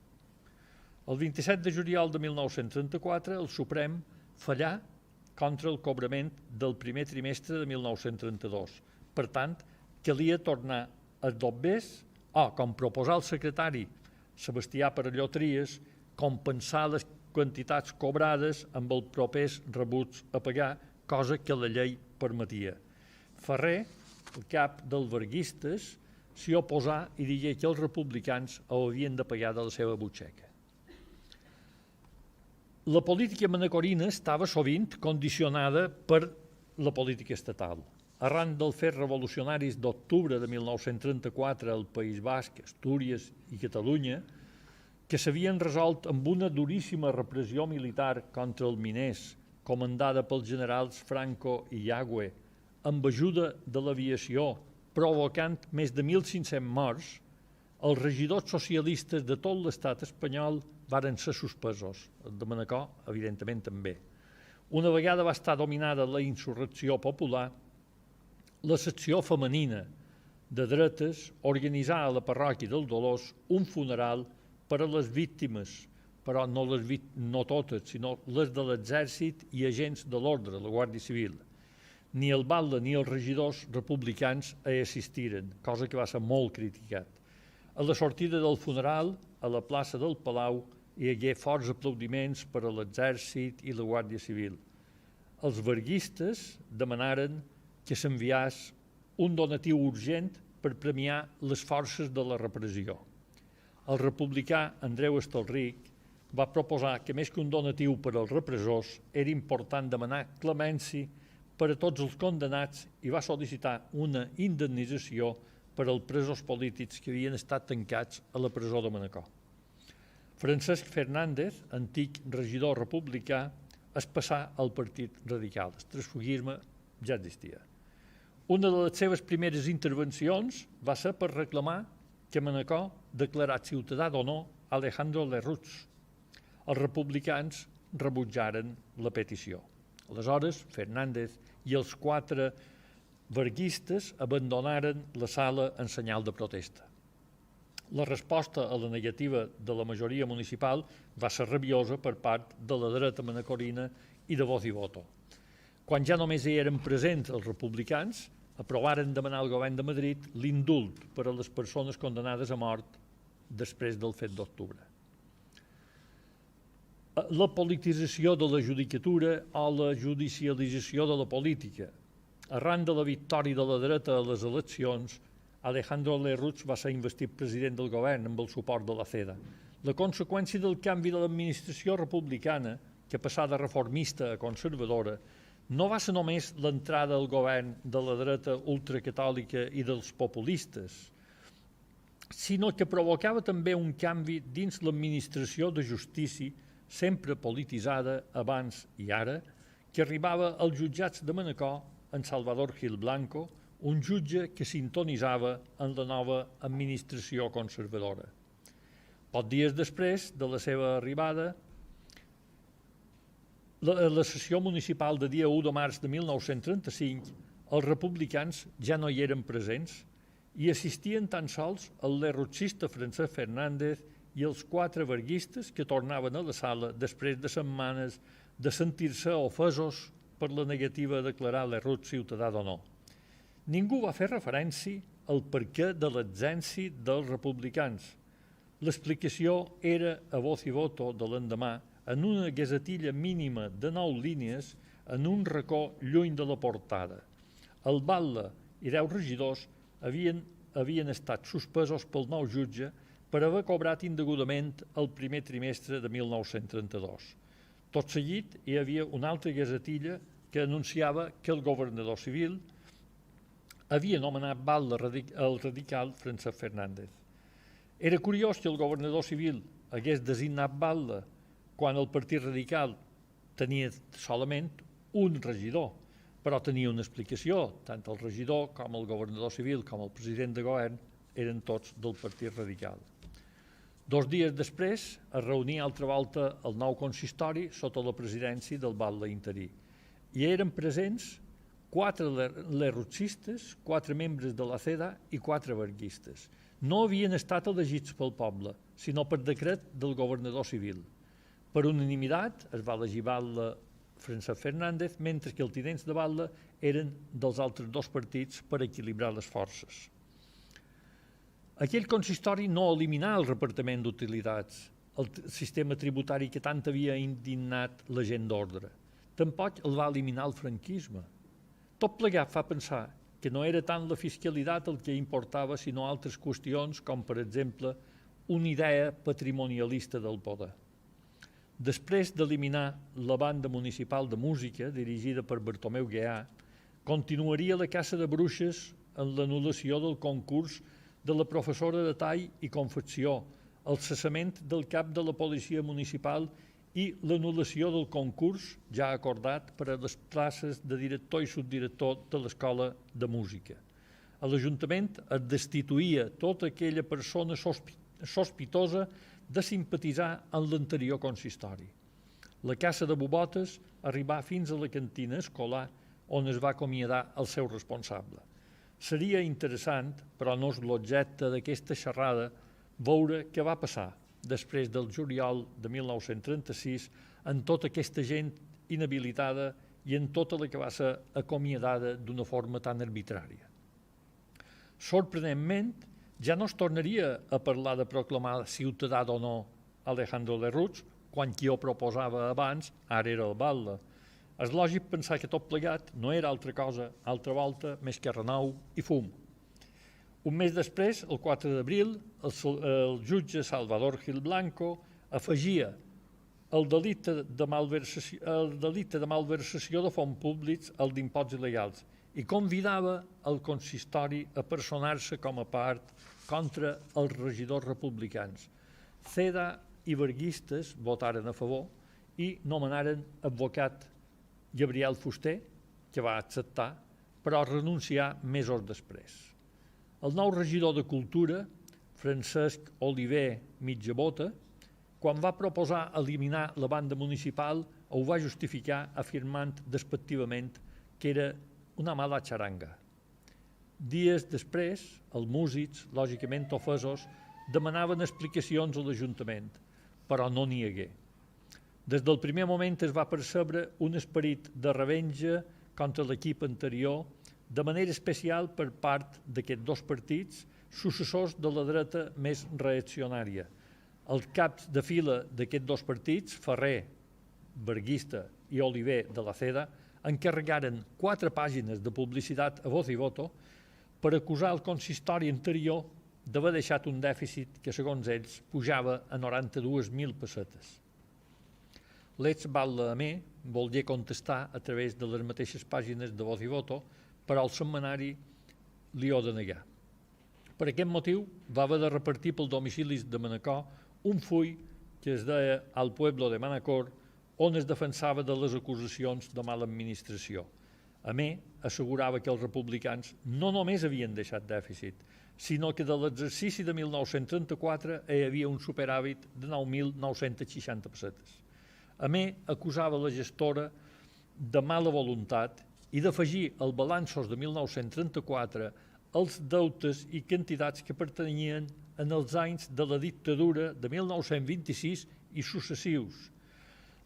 Speaker 2: El 27 de juliol de 1934 el Suprem fallà contra el cobrament del primer trimestre de 1932. Per tant, calia tornar els dobbers o, com proposar el secretari Sebastià Parelló Trias, compensar les quantitats cobrades amb els propers rebuts a pagar, cosa que la llei permetia. Ferrer, el cap dels verguistes, s'hi oposà i digué que els republicans ho havien de pagar de la seva butxaca. La política manacorina estava sovint condicionada per la política estatal. Arran dels fets revolucionaris d'octubre de 1934 al País Basc, Astúries i Catalunya, que s'havien resolt amb una duríssima repressió militar contra els miners, comandada pels generals Franco i Yagüe, amb ajuda de l'aviació, provocant més de 1.500 morts, els regidors socialistes de tot l'estat espanyol varen ser suspesos, el de Manacor, evidentment, també. Una vegada va estar dominada la insurrecció popular, la secció femenina de dretes organitzà a la parròquia del Dolors un funeral per a les víctimes, però no totes, sinó les de l'exèrcit i agents de l'ordre, la Guàrdia Civil. Ni el batlle ni els regidors republicans hi assistiren, cosa que va ser molt criticat. A la sortida del funeral, a la plaça del Palau, hi hagué forts aplaudiments per a l'exèrcit i la Guàrdia Civil. Els verguistes demanaren que s'enviés un donatiu urgent per premiar les forces de la repressió. El republicà Andreu Estalric va proposar que més que un donatiu per als repressors era important demanar clemència per a tots els condenats i va sol·licitar una indemnització per als presos polítics que havien estat tancats a la presó de Manacor. Francesc Fernández, antic regidor republicà, es passà al Partit Radical. El transfugisme ja existia. Una de les seves primeres intervencions va ser per reclamar que Manacor declarat ciutadà d'honor Alejandro Lerroux. Els republicans rebutjaren la petició. Aleshores, Fernández i els 4 verguistes abandonaren la sala en senyal de protesta. La resposta a la negativa de la majoria municipal va ser rabiosa per part de la dreta manacorina i de voz i voto. Quan ja només hi eren presents els republicans, aprovaren demanar al govern de Madrid l'indult per a les persones condemnades a mort després del fet d'octubre. la politització de la judicatura o la judicialització de la política. Arran de la victòria de la dreta a les eleccions, Alejandro Lerroux va ser investit president del govern amb el suport de la CEDA. La conseqüència del canvi de l'administració republicana, que passà de reformista a conservadora, no va ser només l'entrada al govern de la dreta ultracatòlica i dels populistes, sinó que provocava també un canvi dins l'administració de justícia, sempre polititzada abans i ara, que arribava als jutjats de Manacor en Salvador Gil Blanco, un jutge que sintonitzava en la nova administració conservadora. Pocs dies després de la seva arribada, la sessió municipal de dia 1 de març de 1935, els republicans ja no hi eren presents i assistien tan sols el lerrouxista Francesc Fernández i els 4 verguistes que tornaven a la sala després de setmanes de sentir-se ofesos per la negativa a declarar Lerroux ciutadà o no. Ningú va fer referència al perquè de l'exència dels republicans. L'explicació era a voz i voto de l'endemà en una gazetilla mínima de 9 línies en un racó lluny de la portada. El batlle i 10 regidors havien estat suspesos pel nou jutge per haver cobrat indegudament el primer trimestre de 1932. Tot seguit hi havia una altra gazetilla que anunciava que el governador civil havia nomenat batlle el radical Francesc Fernández. Era curiós que el governador civil hagués designat batlle quan el Partit Radical tenia solament un regidor, però tenia una explicació. Tant el regidor com el governador civil com el president de govern eren tots del Partit Radical. 2 dies després es reunia altra volta el nou consistori sota la presidència del batlle interí. Hi eren presents 4 lerrouxistes, 4 membres de la CEDA i 4 verguistes. No havien estat elegits pel poble, sinó per decret del governador civil. Per unanimitat es va elegir batlle Francesc Fernández, mentre que els tinents de batlle eren dels altres 2 partits per equilibrar les forces. Aquell consistori no eliminà el repartiment d'utilitats, el sistema tributari que tant havia indignat la gent d'ordre. Tampoc el va eliminar el franquisme. Tot plegat fa pensar que no era tant la fiscalitat el que importava, sinó altres qüestions, com per exemple una idea patrimonialista del poder. Després d'eliminar la banda municipal de música, dirigida per Bartomeu Guià, continuaria la caça de bruixes en l'anul·lació del concurs de la professora de tall i confecció, el cessament del cap de la policia municipal i l'anul·lació del concurs ja acordat per a les places de director i subdirector de l'Escola de Música. A l'Ajuntament es destituïa tota aquella persona sospitosa de simpatitzar amb l'anterior consistori. La caça de bobotes arribà fins a la cantina escolar on es va acomiadar el seu responsable. Seria interessant, però no és l'objecte d'aquesta xerrada, veure què va passar després del juliol de 1936 en tota aquesta gent inhabilitada i en tota la que va ser acomiadada d'una forma tan arbitrària. Sorprenentment, ja no es tornaria a parlar de proclamar ciutadà o no Alejandro Lerroux, quan qui ho proposava abans ara era el batlle. És lògic pensar que tot plegat no era altra cosa, altra volta, més que renou i fum. Un mes després, el 4 d'abril, el jutge Salvador Gil Blanco afegia el delicte de malversació de fons públics al d'imposts il·legals i convidava el consistori a personar-se com a part contra els regidors republicans. CEDA i verguistes votaren a favor i nomenaren advocat Gabriel Fuster, que va acceptar, però renuncià mesos després. El nou regidor de Cultura, Francesc Oliver Mitjabota, quan va proposar eliminar la banda municipal, ho va justificar afirmant despectivament que era una mala xaranga. Dies després, els músics, lògicament ofesos, demanaven explicacions a l'Ajuntament, però no n'hi hagué. Des del primer moment es va percebre un esperit de revenja contra l'equip anterior, de manera especial per part d'aquests 2 partits, successors de la dreta més reaccionària. Els caps de fila d'aquests dos partits, Ferrer, Berguista i Oliver de la Ceda, encarregaren 4 pàgines de publicitat a voz i voto per acusar el consistori anterior d'haver deixat un dèficit que, segons ells, pujava a 92.000 pessetes. L'ex batlle a mi volia contestar a través de les mateixes pàgines de voz i voto, però el setmanari li ho denegar. Per aquest motiu va haver de repartir pel domicili de Manacor un full que es deia Al pueblo de Manacor, on es defensava de les acusacions de mala administració. A mi, assegurava que els republicans no només havien deixat dèficit, sinó que de l'exercici de 1934 hi havia un superàvit de 9.960 pessetes. A mi, acusava la gestora de mala voluntat i d'afegir als balanços de 1934 els deutes i quantitats que pertanyien en els anys de la dictadura de 1926 i successius.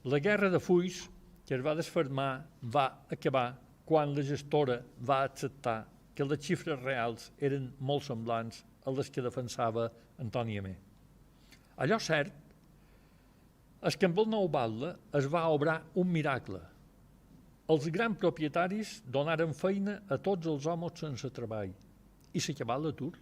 Speaker 2: La guerra de fulls que es va desfermar va acabar quan la gestora va acceptar que les xifres reals eren molt semblants a les que defensava Antoni Amé. Allò cert és que amb el nou batlle es va obrar un miracle. Els grans propietaris donaren feina a tots els homes sense treball i s'acabà l'atur.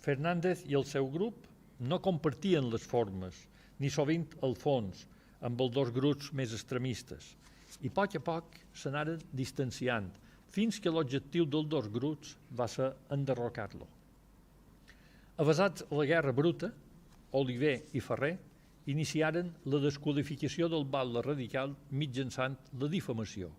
Speaker 2: Fernández i el seu grup no compartien les formes, ni sovint el fons, amb els dos grups més extremistes, i a poc s'anaren distanciant, fins que l'objectiu dels dos grups va ser enderrocar-lo. Avesats a la guerra bruta, Oliver i Ferrer iniciaren la desqualificació del batlle radical mitjançant la difamació.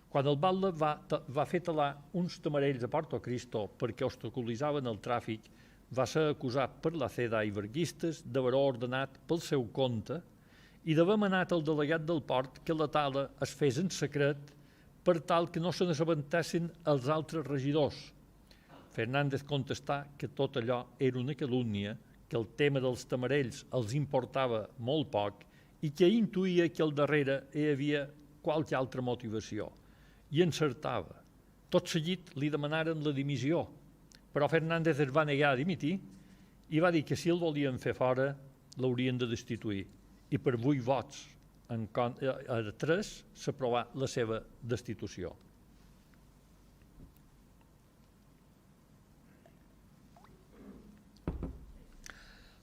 Speaker 2: Quan el batlle va fer talar uns tamarells a Porto Cristo perquè obstaculitzaven el tràfic, va ser acusat per la Ceda i verguistes d'haver ordenat pel seu compte i d'haver manat al delegat del port que la tala es fes en secret per tal que no se n'assabentessin els altres regidors. Fernández contestà que tot allò era una calúmnia, que el tema dels tamarells els importava molt poc i que intuïa que al darrere hi havia qualque altra motivació. I encertava. Tot seguit li demanaren la dimissió, però Fernández es va negar a dimitir i va dir que si el volien fer fora l'haurien de destituir. I per 8 vots a 3 s'aprovà la seva destitució.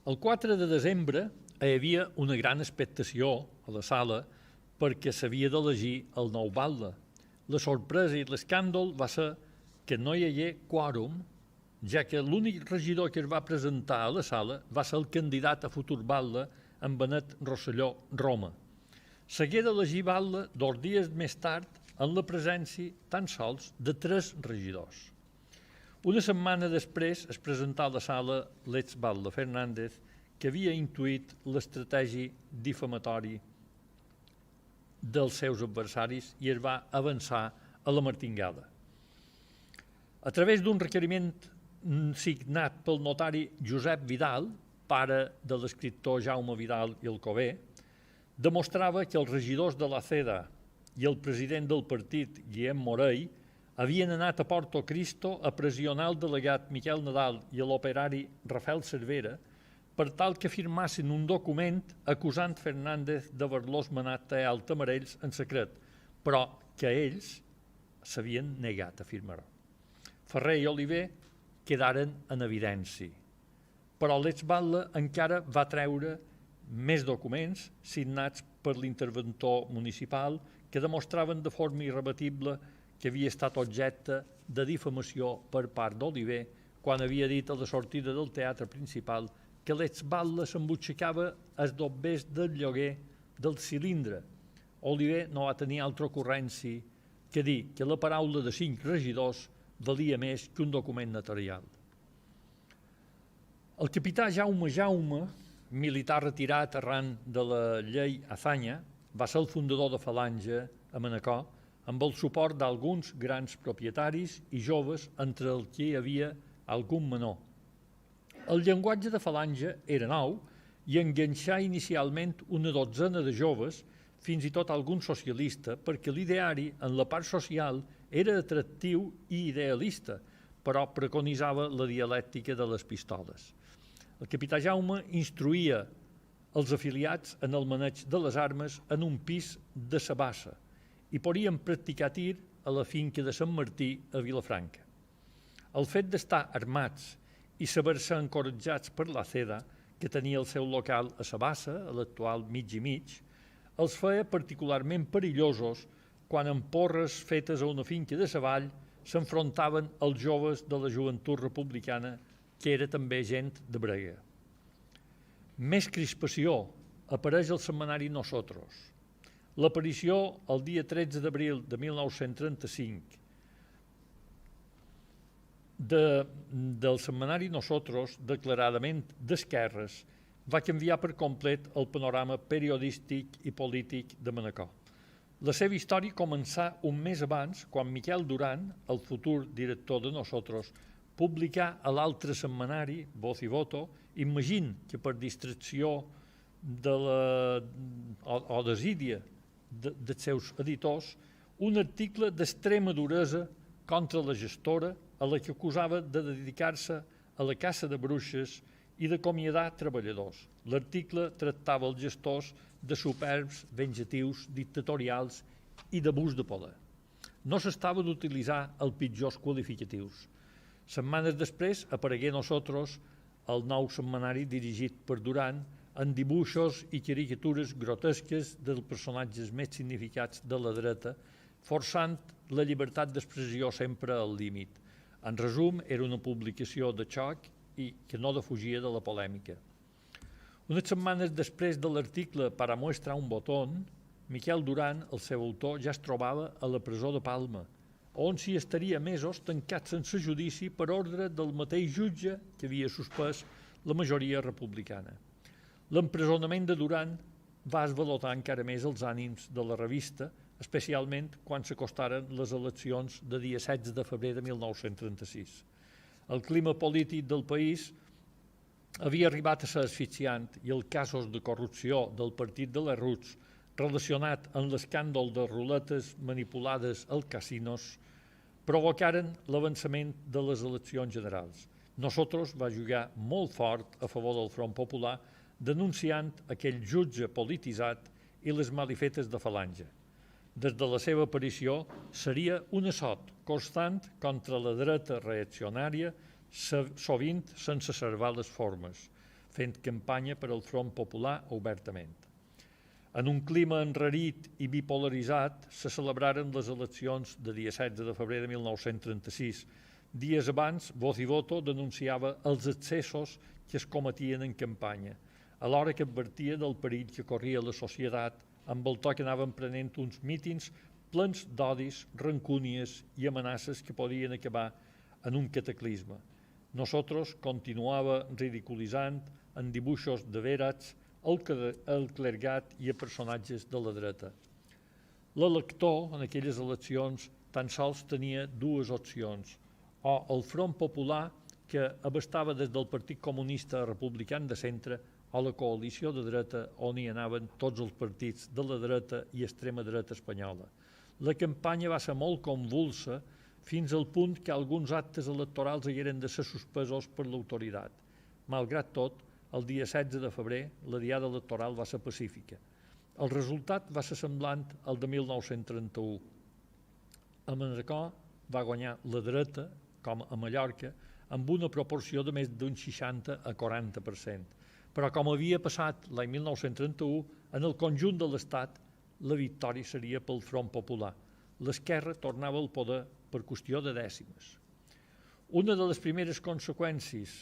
Speaker 2: El 4 de desembre hi havia una gran expectació a la sala perquè s'havia d'elegir el nou batlle. La sorpresa i l'escàndol va ser que no hi hagué quòrum, ja que l'únic regidor que es va presentar a la sala va ser el candidat a futur batlle, en Benet Rosselló Roma. S'hagué d'elegir batlle 2 dies més tard en la presència tan sols de 3 regidors. Una setmana després es presentà a la sala l'ex-batlle Fernández, que havia intuït l'estratègia difamatori dels seus adversaris i es va avançar a la martingala. A través d'un requeriment signat pel notari Josep Vidal, pare de l'escriptor Jaume Vidal i Alcover, demostrava que els regidors de la Ceda i el president del partit, Guillem Morell, havien anat a Porto Cristo a pressionar el delegat Miquel Nadal i l'operari Rafael Cervera per tal que firmassin un document acusant Fernández d'haver-los manat tallar el tamarells en secret, però que ells s'havien negat a firmar-ho. Ferrer i Oliver quedaren en evidència, però l'ex-batlle encara va treure més documents signats per l'interventor municipal que demostraven de forma irrebatible que havia estat objecte de difamació per part d'Oliver quan havia dit a la sortida del teatre principal que l'ex-batlle s'embutxacava els dobbers del lloguer del cilindre. Oliver no va tenir altra ocurrència que dir que la paraula de 5 regidors valia més que un document notarial. El capità Jaume, militar retirat arran de la llei Azaña, va ser el fundador de Falange a Manacor amb el suport d'alguns grans propietaris i joves entre els que hi havia algun menor. El llenguatge de Falange era nou i enganxà inicialment una dotzena de joves, fins i tot algun socialista, perquè l'ideari en la part social era atractiu i idealista, però preconitzava la dialèctica de les pistoles. El capità Jaume instruïa els afiliats en el maneig de les armes en un pis de Sabassa i podien practicar tir a la finca de Sant Martí a Vilafranca. El fet d'estar armats i saber-se encoratjats per la CEDA, que tenia el seu local a Sabassa, a l'actual mig i mig, els feia particularment perillosos quan en porres fetes a una finca de Savall s'enfrontaven els joves de la joventut republicana, que era també gent de Brega. Més crispació apareix al setmanari Nosotros. L'aparició el dia 13 d'abril de 1935 del setmanari Nosotros, declaradament d'esquerres, va canviar per complet el panorama periodístic i polític de Manacor. La seva història començà un mes abans, quan Miquel Duran, el futur director de Nosotros, publicà a l'altre setmanari, Voz i Voto, imagina que per distracció o desídia dels seus editors, un article d'extrema duresa contra la gestora, a la que acusava de dedicar-se a la caça de bruixes i d'acomiadar treballadors. L'article tractava els gestors de superbs, vengatius, dictatorials i d'abús de poder. No s'estava d'utilitzar els pitjors qualificatius. Setmanes després aparegué Nosotros, el nou setmanari dirigit per Duran, en dibuixos i caricatures grotesques dels personatges més significats de la dreta, forçant la llibertat d'expressió sempre al límit. En resum, era una publicació de xoc i que no defugia de la polèmica. Unes setmanes després de l'article Para muestra un botón, Miquel Duran, el seu autor, ja es trobava a la presó de Palma, on s'hi estaria mesos tancat sense judici per ordre del mateix jutge que havia suspès la majoria republicana. L'empresonament de Duran va esvalotar encara més els ànims de la revista, especialment quan s'acostaren les eleccions de dia 16 de febrer de 1936. El clima polític del país havia arribat a ser asfixiant i els casos de corrupció del partit de les Ruts, relacionat amb l'escàndol de ruletes manipulades als casinos, provocaren l'avançament de les eleccions generals. Nosotros va jugar molt fort a favor del Front Popular, denunciant aquell jutge polititzat i les malifetes de Falange. Des de la seva aparició seria un assot constant contra la dreta reaccionària, sovint sense servar les formes, fent campanya per al Front Popular obertament. En un clima enrarit i bipolaritzat se celebraren les eleccions de dia 16 de febrer de 1936. Dies abans, Voz i Voto denunciava els excessos que es cometien en campanya, alhora que advertia del perill que corria la societat amb el to que anaven prenent uns mítings plens d'odis, rancúnies i amenaces que podien acabar en un cataclisme. Nosotros continuava ridiculitzant en dibuixos de verats el clergat i a personatges de la dreta. L'elector en aquelles eleccions tan sols tenia dues opcions, o el Front Popular, que abastava des del Partit Comunista Republicà de Centre, o la coalició de dreta on hi anaven tots els partits de la dreta i extrema dreta espanyola. La campanya va ser molt convulsa fins al punt que alguns actes electorals hagueren de ser suspesos per l'autoritat. Malgrat tot, el dia 16 de febrer la diada electoral va ser pacífica. El resultat va ser semblant al de 1931. A Manacor va guanyar la dreta, com a Mallorca, amb una proporció de més d'un 60 a 40%. Però com havia passat l'any 1931, en el conjunt de l'Estat, la victòria seria pel Front Popular. L'esquerra tornava al poder per qüestió de dècimes. Una de les primeres conseqüències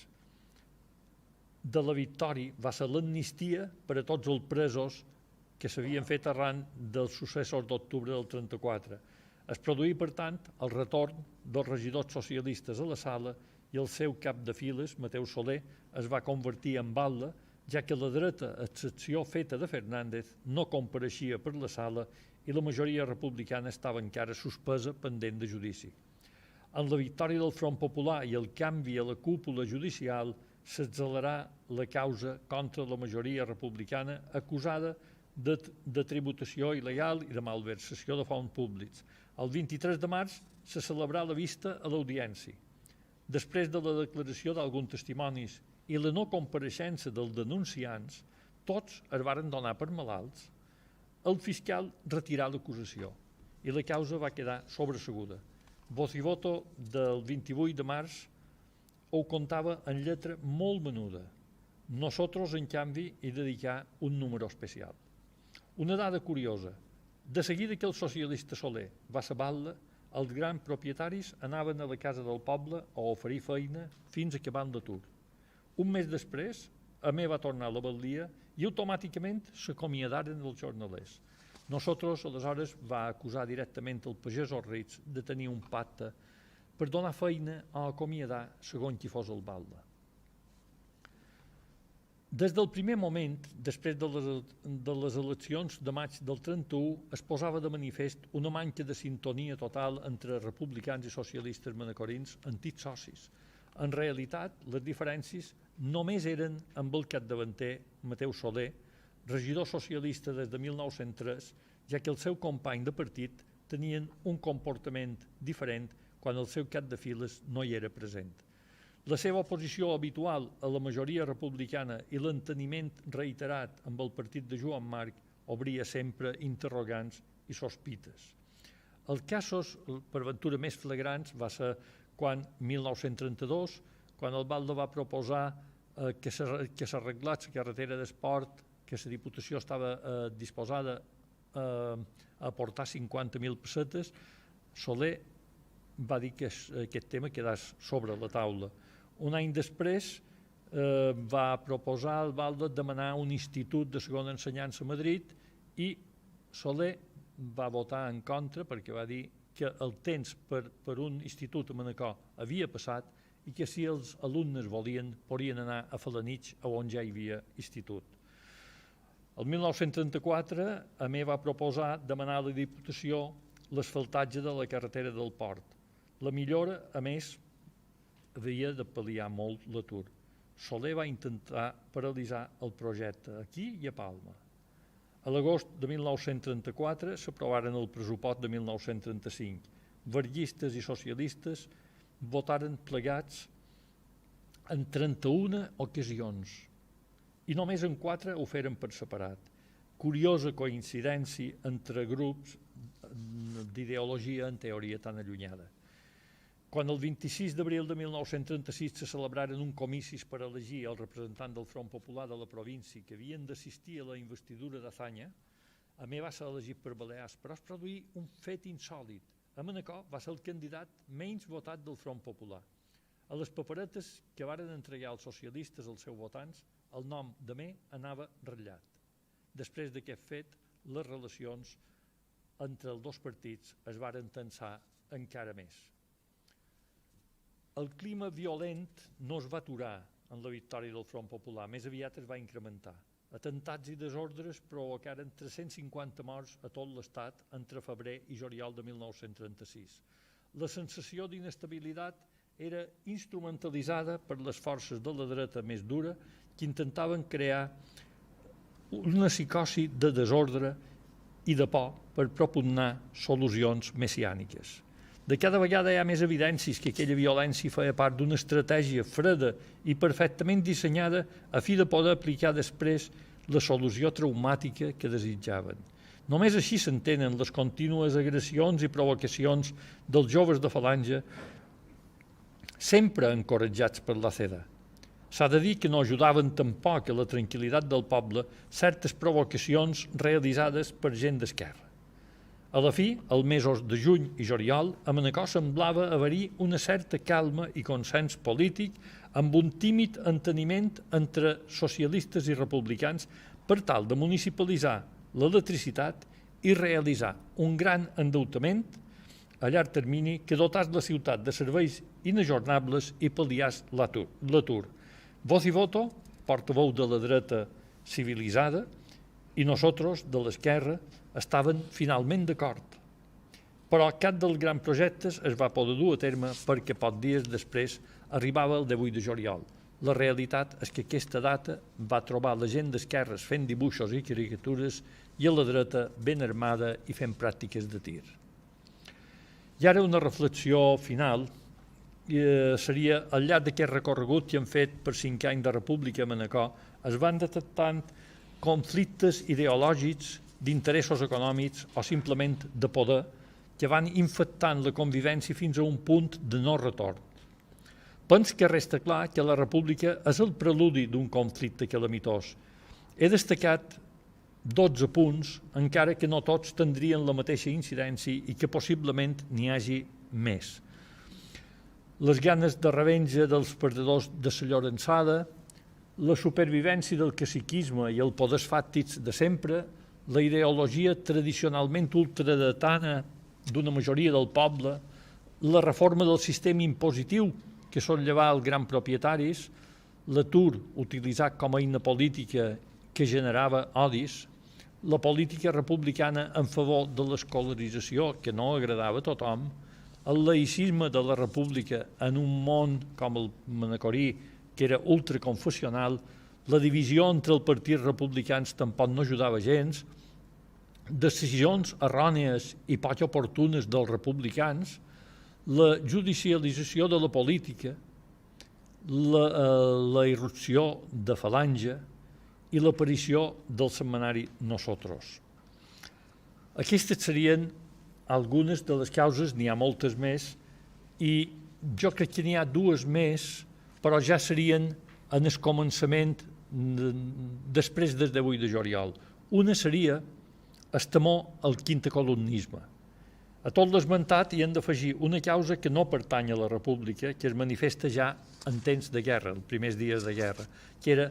Speaker 2: de la victòria va ser l'amnistia per a tots els presos que s'havien fet arran dels successos d'octubre del 34. Es produí, per tant, el retorn dels regidors socialistes a la sala i el seu cap de files, Mateu Soler, es va convertir en batlle, ja que la dreta, a excepció feta de Fernández, no compareixia per la sala i la majoria republicana estava encara suspesa pendent de judici. En la victòria del Front Popular i el canvi a la cúpula judicial s'accelerà la causa contra la majoria republicana acusada de tributació il·legal i de malversació de fons públics. El 23 de març se celebrà la vista a l'audiència. Després de la declaració d'alguns testimonis i la no compareixença dels denunciants, tots es varen donar per malalts, el fiscal retirà l'acusació i la causa va quedar sobreseguda. Voz i voto del 28 de març ho contava en lletra molt menuda. Nosotros, en canvi, hi dedicà un número especial. Una dada curiosa. De seguida que el socialista Soler va saber-la, els grans propietaris anaven a la casa del poble a oferir feina fins acabant l'atur. Un mes després, a mi va tornar a la batllia i automàticament s'acomiadaren els jornalers. Nosotros, aleshores, va acusar directament el pagès Orrits de tenir un pacte per donar feina a acomiadar segons qui fos el balde. Des del primer moment, després de les eleccions de maig del 31, es posava de manifest una manca de sintonia total entre republicans i socialistes manacorins, antics socis. En realitat, les diferències només eren amb el capdavanter Mateu Soler, regidor socialista des de 1903, ja que el seu company de partit tenien un comportament diferent quan el seu cap de files no hi era present. La seva oposició habitual a la majoria republicana i l'enteniment reiterat amb el partit de Joan Marc obria sempre interrogants i sospites. Els casos, per ventura, més flagrants va ser quan, 1932, quan el Balde va proposar que s'arreglés la carretera d'esport, que la Diputació estava disposada a aportar 50.000 pessetes, Soler va dir que aquest tema quedés sobre la taula. Un any després va proposar al Balde demanar un institut de segona ensenyança a Madrid i Soler va votar en contra perquè va dir que el temps per un institut a Manacor havia passat i que si els alumnes volien podien anar a Felanitx on ja hi havia institut. El 1934 a mi va proposar demanar a la Diputació l'asfaltatge de la carretera del Port. La millora, a més, havia de pal·liar molt l'atur. Soler va intentar paralitzar el projecte aquí i a Palma. A l'agost de 1934 s'aprovaren el pressupost de 1935. Vergistes i socialistes votaren plegats en 31 ocasions i només en 4 ho feren per separat. Curiosa coincidència entre grups d'ideologia en teoria tan allunyada. Quan el 26 d'abril de 1936 se celebraren un comicis per elegir el representant del Front Popular de la província que havien d'assistir a la investidura d'Azanya, a mi va ser elegit per Balears, però es produí un fet insòlit. A Manacor va ser el candidat menys votat del Front Popular. A les paperetes que varen entregar els socialistes als seus votants, el nom de mi anava ratllat. Després d'aquest fet, les relacions entre els dos partits es varen tensar encara més. El clima violent no es va aturar en la victòria del Front Popular, més aviat es va incrementar. Atemptats i desordres provocaren 350 morts a tot l'estat entre febrer i juliol de 1936. La sensació d'inestabilitat era instrumentalitzada per les forces de la dreta més dura que intentaven crear una psicosi de desordre i de por per propugnar solucions messiàniques. De cada vegada hi ha més evidències que aquella violència feia part d'una estratègia freda i perfectament dissenyada a fi de poder aplicar després la solució traumàtica que desitjaven. Només així s'entenen les contínues agressions i provocacions dels joves de Falange, sempre encoratjats per la CEDA. S'ha de dir que no ajudaven tampoc a la tranquil·litat del poble certes provocacions realitzades per gent d'esquerra. A la fi, els mesos de juny i juliol, a Manacor semblava haver-hi una certa calma i consens polític amb un tímid enteniment entre socialistes i republicans per tal de municipalitzar l'electricitat i realitzar un gran endeutament a llarg termini que dotàs la ciutat de serveis inajornables i pal·liàs l'atur. Voz i voto, portaveu de la dreta civilitzada, i nosaltres, de l'esquerra, estaven finalment d'acord. Però cap dels grans projectes es va poder dur a terme perquè pocs dies després arribava el 18 de juliol. La realitat és que aquesta data va trobar la gent d'esquerres fent dibuixos i caricatures i a la dreta ben armada i fent pràctiques de tir. I ara una reflexió final seria, al llarg d'aquest recorregut que hem fet per 5 anys de República a Manacor, es van detectant conflictes ideològics, d'interessos econòmics o simplement de poder que van infectant la convivència fins a un punt de no retorn. Penso que resta clar que la República és el preludi d'un conflicte calamitós. He destacat 12 punts, encara que no tots tindrien la mateixa incidència i que possiblement n'hi hagi més. Les ganes de revenja dels perdedors de la Llorençada, la supervivència del caciquisme i els poders fàctics de sempre, la ideologia tradicionalment ultradretana d'una majoria del poble, la reforma del sistema impositiu que són llevar els grans propietaris, l'atur utilitzat com a eina política que generava odis, la política republicana en favor de l'escolarització que no agradava a tothom, el laïcisme de la república en un món com el manacorí que era ultraconfessional, la divisió entre els partits republicans tampoc no ajudava gens, decisions errònies i poc oportunes dels republicans, la judicialització de la política, la irrupció de Falange i l'aparició del setmanari Nosotros. Aquestes serien algunes de les causes, n'hi ha moltes més, i jo crec que n'hi ha dues més, però ja serien en el començament després del 18 de juliol. Una seria el temor al quintacolumnisme. A tot l'esmentat hi hem d'afegir una causa que no pertany a la República, que es manifesta ja en temps de guerra, els primers dies de guerra, que era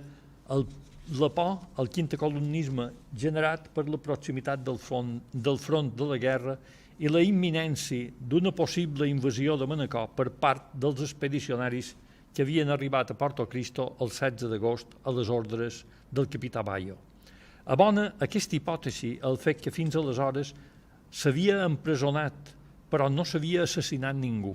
Speaker 2: la por al quintacolumnisme generat per la proximitat del front de la guerra i la imminència d'una possible invasió de Manacor per part dels expedicionaris que havien arribat a Porto Cristo el 16 d'agost a les ordres del capità Bayo. Abona aquesta hipòtesi el fet que fins aleshores s'havia empresonat, però no s'havia assassinat ningú.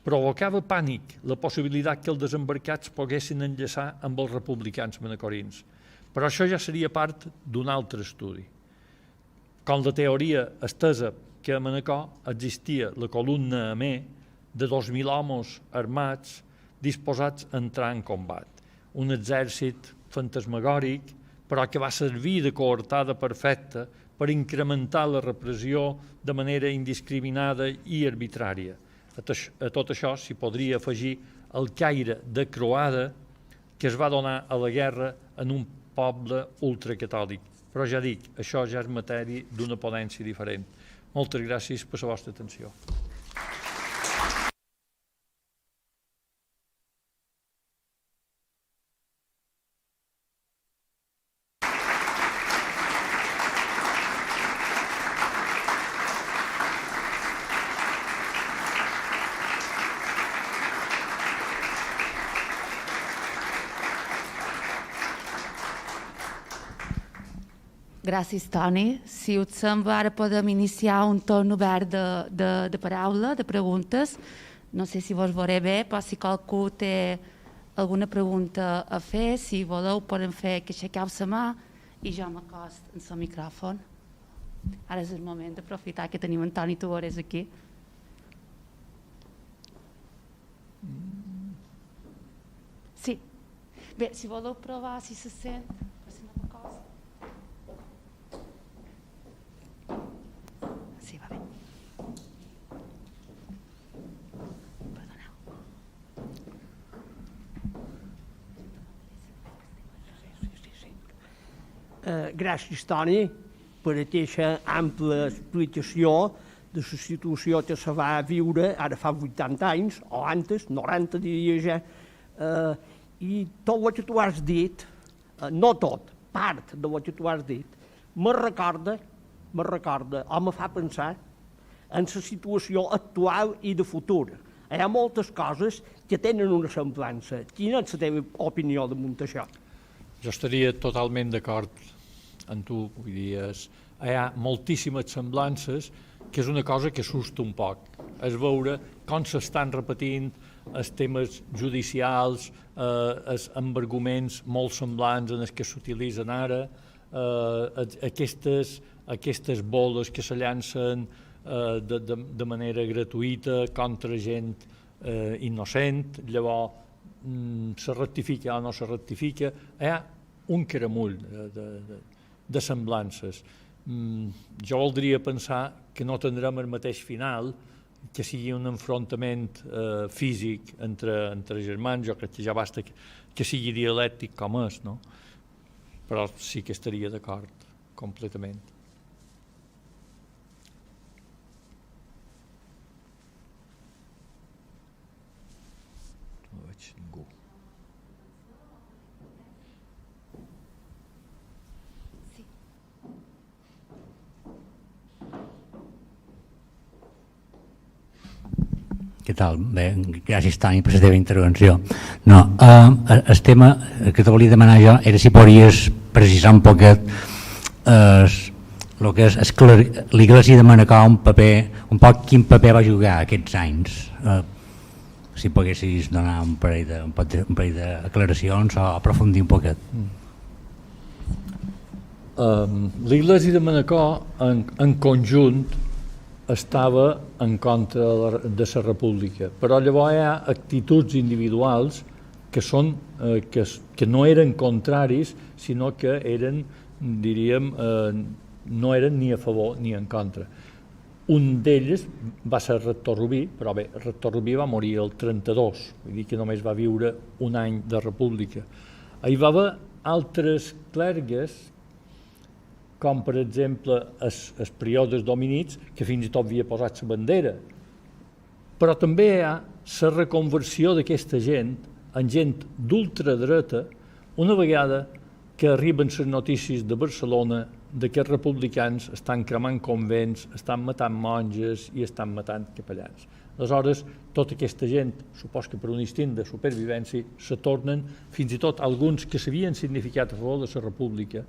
Speaker 2: Provocava pànic la possibilitat que els desembarcats poguessin enllaçar amb els republicans manacorins, però això ja seria part d'un altre estudi. Com la teoria estesa que a Manacor existia la columna Amé de 2.000 homes armats disposats a entrar en combat, un exèrcit fantasmagòric, però que va servir de coartada perfecta per incrementar la repressió de manera indiscriminada i arbitrària. A tot això s'hi podria afegir el caire de croada que es va donar a la guerra en un poble ultracatòlic. Però ja dic, això ja és matèria d'una ponència diferent. Moltes gràcies per la vostra atenció.
Speaker 1: Gràcies, Toni. Si us sembla, ara podem iniciar un torn obert de paraula, de preguntes. No sé si vos veuré bé, però si qualcú té alguna pregunta a fer, si voleu, podem fer que aixequeu la mà i jo m'acost en el micròfon. Ara és el moment d'aprofitar que tenim en Toni Tugores aquí. Sí. Bé, si voleu provar si se sent... Sí, va bé. Perdoneu.
Speaker 3: Gràcies, Toni, per aquesta ampla explicació de la situació que se va viure ara fa 80 anys, o antes, 90 diria ja, i tot el que tu has dit, no tot, part del que tu has dit, me recorda o me fa pensar en la situació actual i de futur. Hi ha moltes coses que tenen una semblança. Quina és la teva opinió damunt això?
Speaker 2: Jo estaria totalment d'acord amb tu. Vull dir, hi ha moltíssimes semblances, que és una cosa que assusta un poc. És veure com s'estan repetint els temes judicials, amb arguments molt semblants en els que s'utilitzen ara, aquestes boles que se llancen de manera gratuïta contra gent innocent, llavors se rectifica o no se rectifica. Hi ha un caramull de semblances. Jo voldria pensar que no tindrem el mateix final, que sigui un enfrontament físic entre germans. Jo crec que ja basta que sigui dialèctic com és, no? Però sí que estaria d'acord completament. No veig ningú.
Speaker 4: Què tal? Bé, gràcies, Toni, per la teva intervenció. No, el tema que te volia demanar jo era si podries precisar un poquet el que és l'Iglésia de Manacor, un poc quin paper va jugar aquests anys. Si poguessis donar un parell d'aclaracions o aprofundir un poquet.
Speaker 2: L'Iglésia de Manacor, en conjunt, estava en contra de la república, però llavors hi ha actituds individuals que no eren contraris, sinó que eren, diríem, no eren ni a favor ni en contra. Un d'ells va ser rector Rubí, però bé, el rector Rubí va morir el 32, vull dir que només va viure un any de república. Hi va haver altres clergues, com per exemple els priodes dominics, que fins i tot havia posat la bandera. Però també hi ha la reconversió d'aquesta gent en gent d'ultradreta, una vegada que arriben les notícies de Barcelona de que els republicans estan cremant convents, estan matant monges i estan matant capellans. Aleshores, tota aquesta gent, supos que per un instint de supervivència, se tornen, fins i tot alguns que s'havien significat a favor de la república,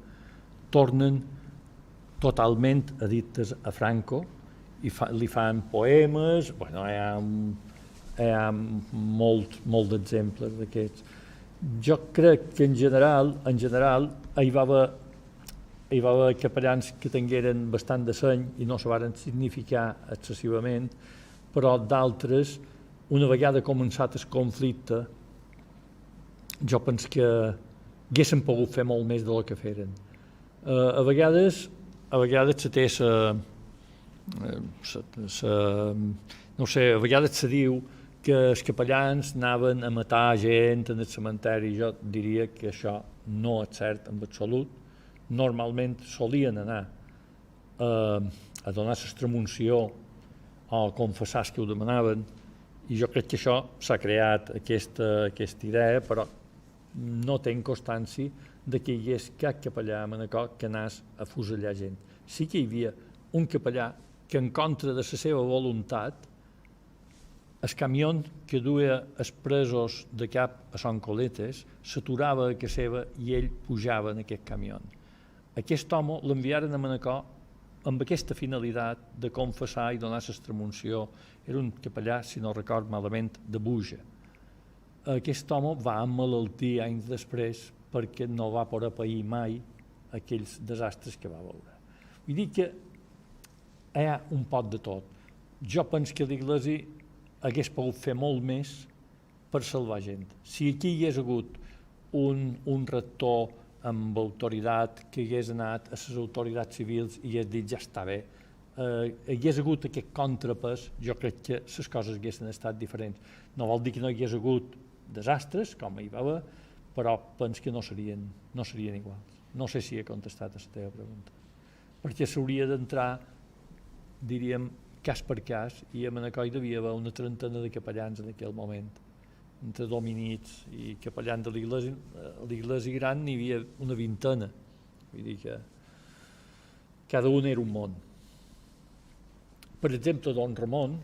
Speaker 2: tornen totalment addictes a Franco i li fan poemes. Bueno, hi ha molt d'exemples d'aquests. Jo crec que en general hi va haver capellans que tingueren bastant de seny i no se varen significar excessivament, però d'altres, una vegada començat el conflicte, jo penso que haguessin pogut fer molt més del que feren. A vegades se té no sé, a vegades se diu que els capellans anaven a matar gent en el cementeri. Jo diria que això no és cert en absolut. Normalment solien anar a donar l'extremunció o a confessar que ho demanaven, i jo crec que això s'ha creat aquesta idea, però no tenc constància de que hi hagués cap capellà a Manacor que anés a fusellar gent. Sí que hi havia un capellà que, en contra de la seva voluntat, el camió que duia els presos de cap a Son Coletes s'aturava a casa seva i ell pujava en aquest camió. Aquest home l'enviaren a Manacor amb aquesta finalitat de confessar i donar l'extremunció. Era un capellà, si no record malament, de Buja. Aquest home va emmalaltir anys després perquè no va poder pair mai aquells desastres que va veure. Vull dir que hi ha un pot de tot. Jo penso que l'Iglésia hagués pogut fer molt més per salvar gent. Si aquí hi hagués hagut un rector amb autoritat que hagués anat a les autoritats civils i hagués dit ja està bé, hagués hagut aquest contrapès, jo crec que les coses haguessin estat diferents. No vol dir que no hi hagués hagut desastres, com hi va haver, però penso que no serien iguals. No sé si he contestat a la teva pregunta. Perquè s'hauria d'entrar, diríem, cas per cas, i a Manacor hi devia haver una trentena de capellans en aquell moment, entre dominics i capellans de l'Iglésia. A l'Iglésia gran n'hi havia una vintena, vull dir que cada un era un món. Per exemple, Don Ramon,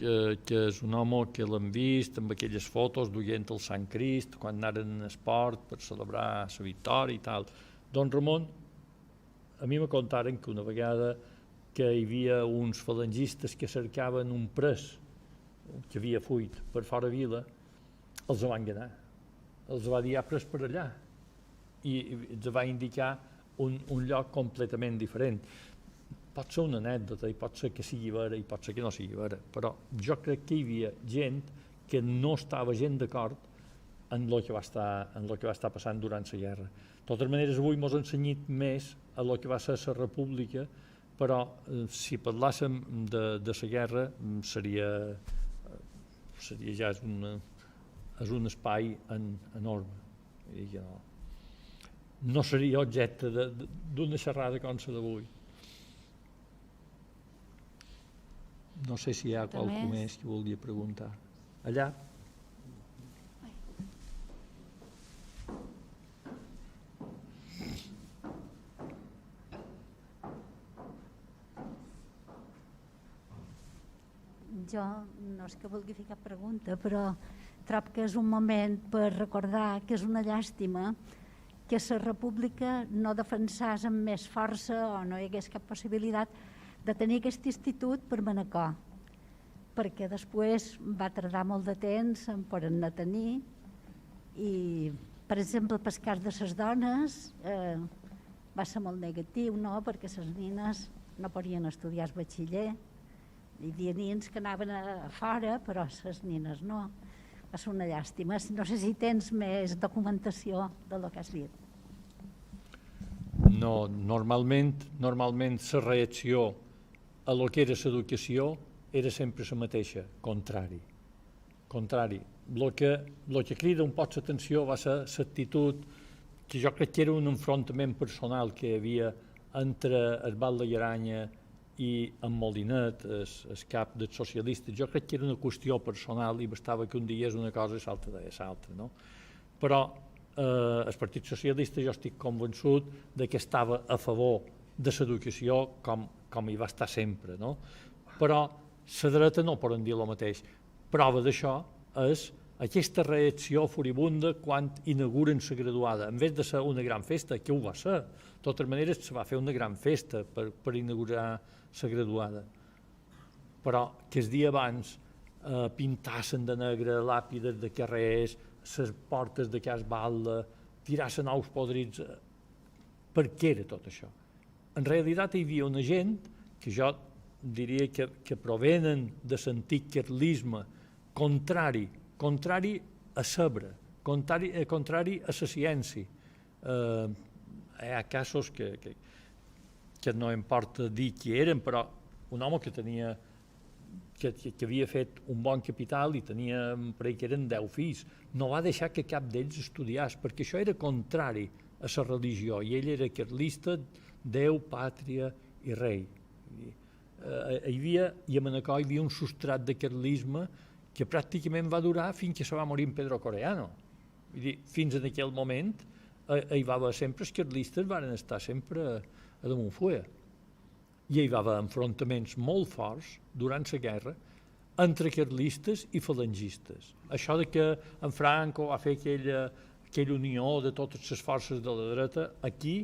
Speaker 2: que és un home que l'hem vist amb aquelles fotos duient el Sant Crist quan anaren en esport per celebrar la victòria i tal. Don Ramon, a mi me contaren que una vegada que hi havia uns falangistes que cercaven un pres que havia fuit per fora vila, els van enganar. Els va dir, ha pres per allà, i els va indicar un lloc completament diferent. Pot ser una anècdota i pot ser que sigui vera i pot ser que no sigui vera, però jo crec que hi havia gent que no estava gent d'acord en el que va estar passant durant la guerra. De totes maneres, avui ens ha ensenyat més a el que va ser la república, però si parlàssim de la guerra seria ja és un espai enorme. No seria objecte d'una xerrada com la d'avui. No sé si hi ha qualcú més que volia preguntar. Allà.
Speaker 5: Jo no és que vulgui fer cap pregunta, però trob que és un moment per recordar que és una llàstima que la república no defensés amb més força o no hi hagués cap possibilitat de tenir aquest institut per Manacor, perquè després va tardar molt de temps en poder-ne tenir i, per exemple, pel cas de les dones va ser molt negatiu, no? Perquè les nines no podien estudiar el batxiller. Hi havia nins que anaven a fora, però les nines no. Va ser una llàstima. No sé si tens més documentació del que has dit.
Speaker 2: No, normalment la reacció a lo que era l'educació era sempre la mateixa, contrari. El que crida un poc l'atenció va ser l'actitud, que jo crec que era un enfrontament personal que hi havia entre el Val de Llaranya i en Molinet, el cap dels socialistes. Jo crec que era una qüestió personal i bastava que un digués una cosa i l'altre deia l'altra, no? Però el Partit Socialista jo estic convençut que estava a favor de l'educació com hi va estar sempre, no? Però la dreta no poden dir el mateix. Prova d'això és aquesta reacció furibunda quan inauguren la graduada. En vez de ser una gran festa, que ho va ser, de totes maneres se va fer una gran festa per inaugurar la graduada. Però que el dia abans pintassin de negre làpides de carrers, les portes de Cas Balda, tirassen ous podrits. Per què era tot això? En realitat hi havia una gent que jo diria que provenen de l'antic carlisme, contrari a saber, contrari a la ciència. Hi ha casos que no importa dir qui eren, però un home que havia fet un bon capital i tenia, per que eren 10 fills, no va deixar que cap d'ells estudiés, perquè això era contrari a la religió, i ell era carlista, Déu, pàtria i rei. I a Manacor hi havia un substrat de carlisme que pràcticament va durar fins que se va morir en Pedro Coreano. Vull dir, fins en aquell moment hi va haver sempre, els carlistes van estar sempre a damunt fulla. I hi va haver enfrontaments molt forts durant la guerra entre carlistes i falangistes. Això de que en Franco va fer aquella unió de totes les forces de la dreta, aquí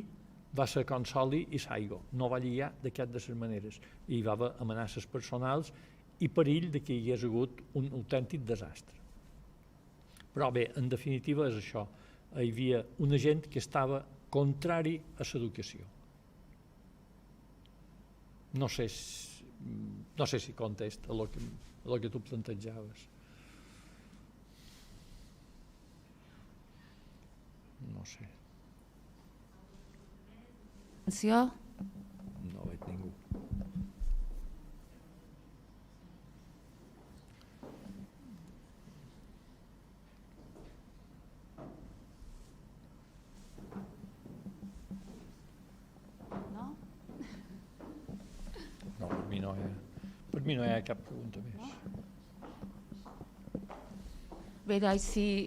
Speaker 2: va ser consoli i saigo, no va lligar de cap de les maneres. Hi va haver amenaces personals i perill que hi hagués hagut un autèntic desastre. Però bé, en definitiva és això. Hi havia una gent que estava contrari a l'educació. No sé si contesta a lo que tu plantejaves. No sé. No veig ningú. No, per mi no hi ha cap pregunta més.
Speaker 1: Bé, doncs,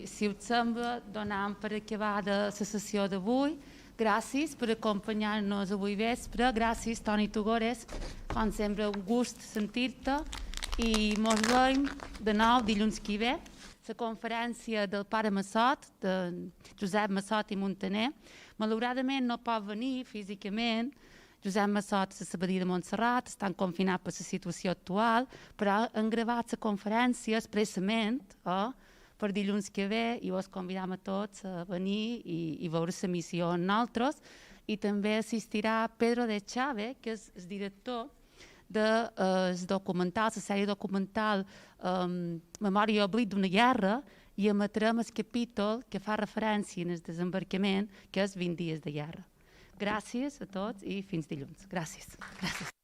Speaker 1: si us sembla, donem per acabada la sessió d'avui. Gràcies per acompanyar-nos avui vespre. Gràcies, Toni Tugores. Com sempre, un gust sentir-te. I mos veiem de nou dilluns que ve. La conferència del pare Massot, de Josep Massot i Montaner. Malauradament no pot venir físicament. Josep Massot a Sabadell de Montserrat, estan confinats per la situació actual, però han gravat la conferència expressament per dilluns que ve i us convidam a tots a venir i veure la missió amb nosaltres. I també assistirà Pedro de Chávez, que és el director del documental, la sèrie documental Memòria i oblit d'una guerra, i emetrem el capítol que fa referència al desembarcament, que és 20 dies de guerra. Gràcies a tots i fins dilluns. Gràcies. Gràcies.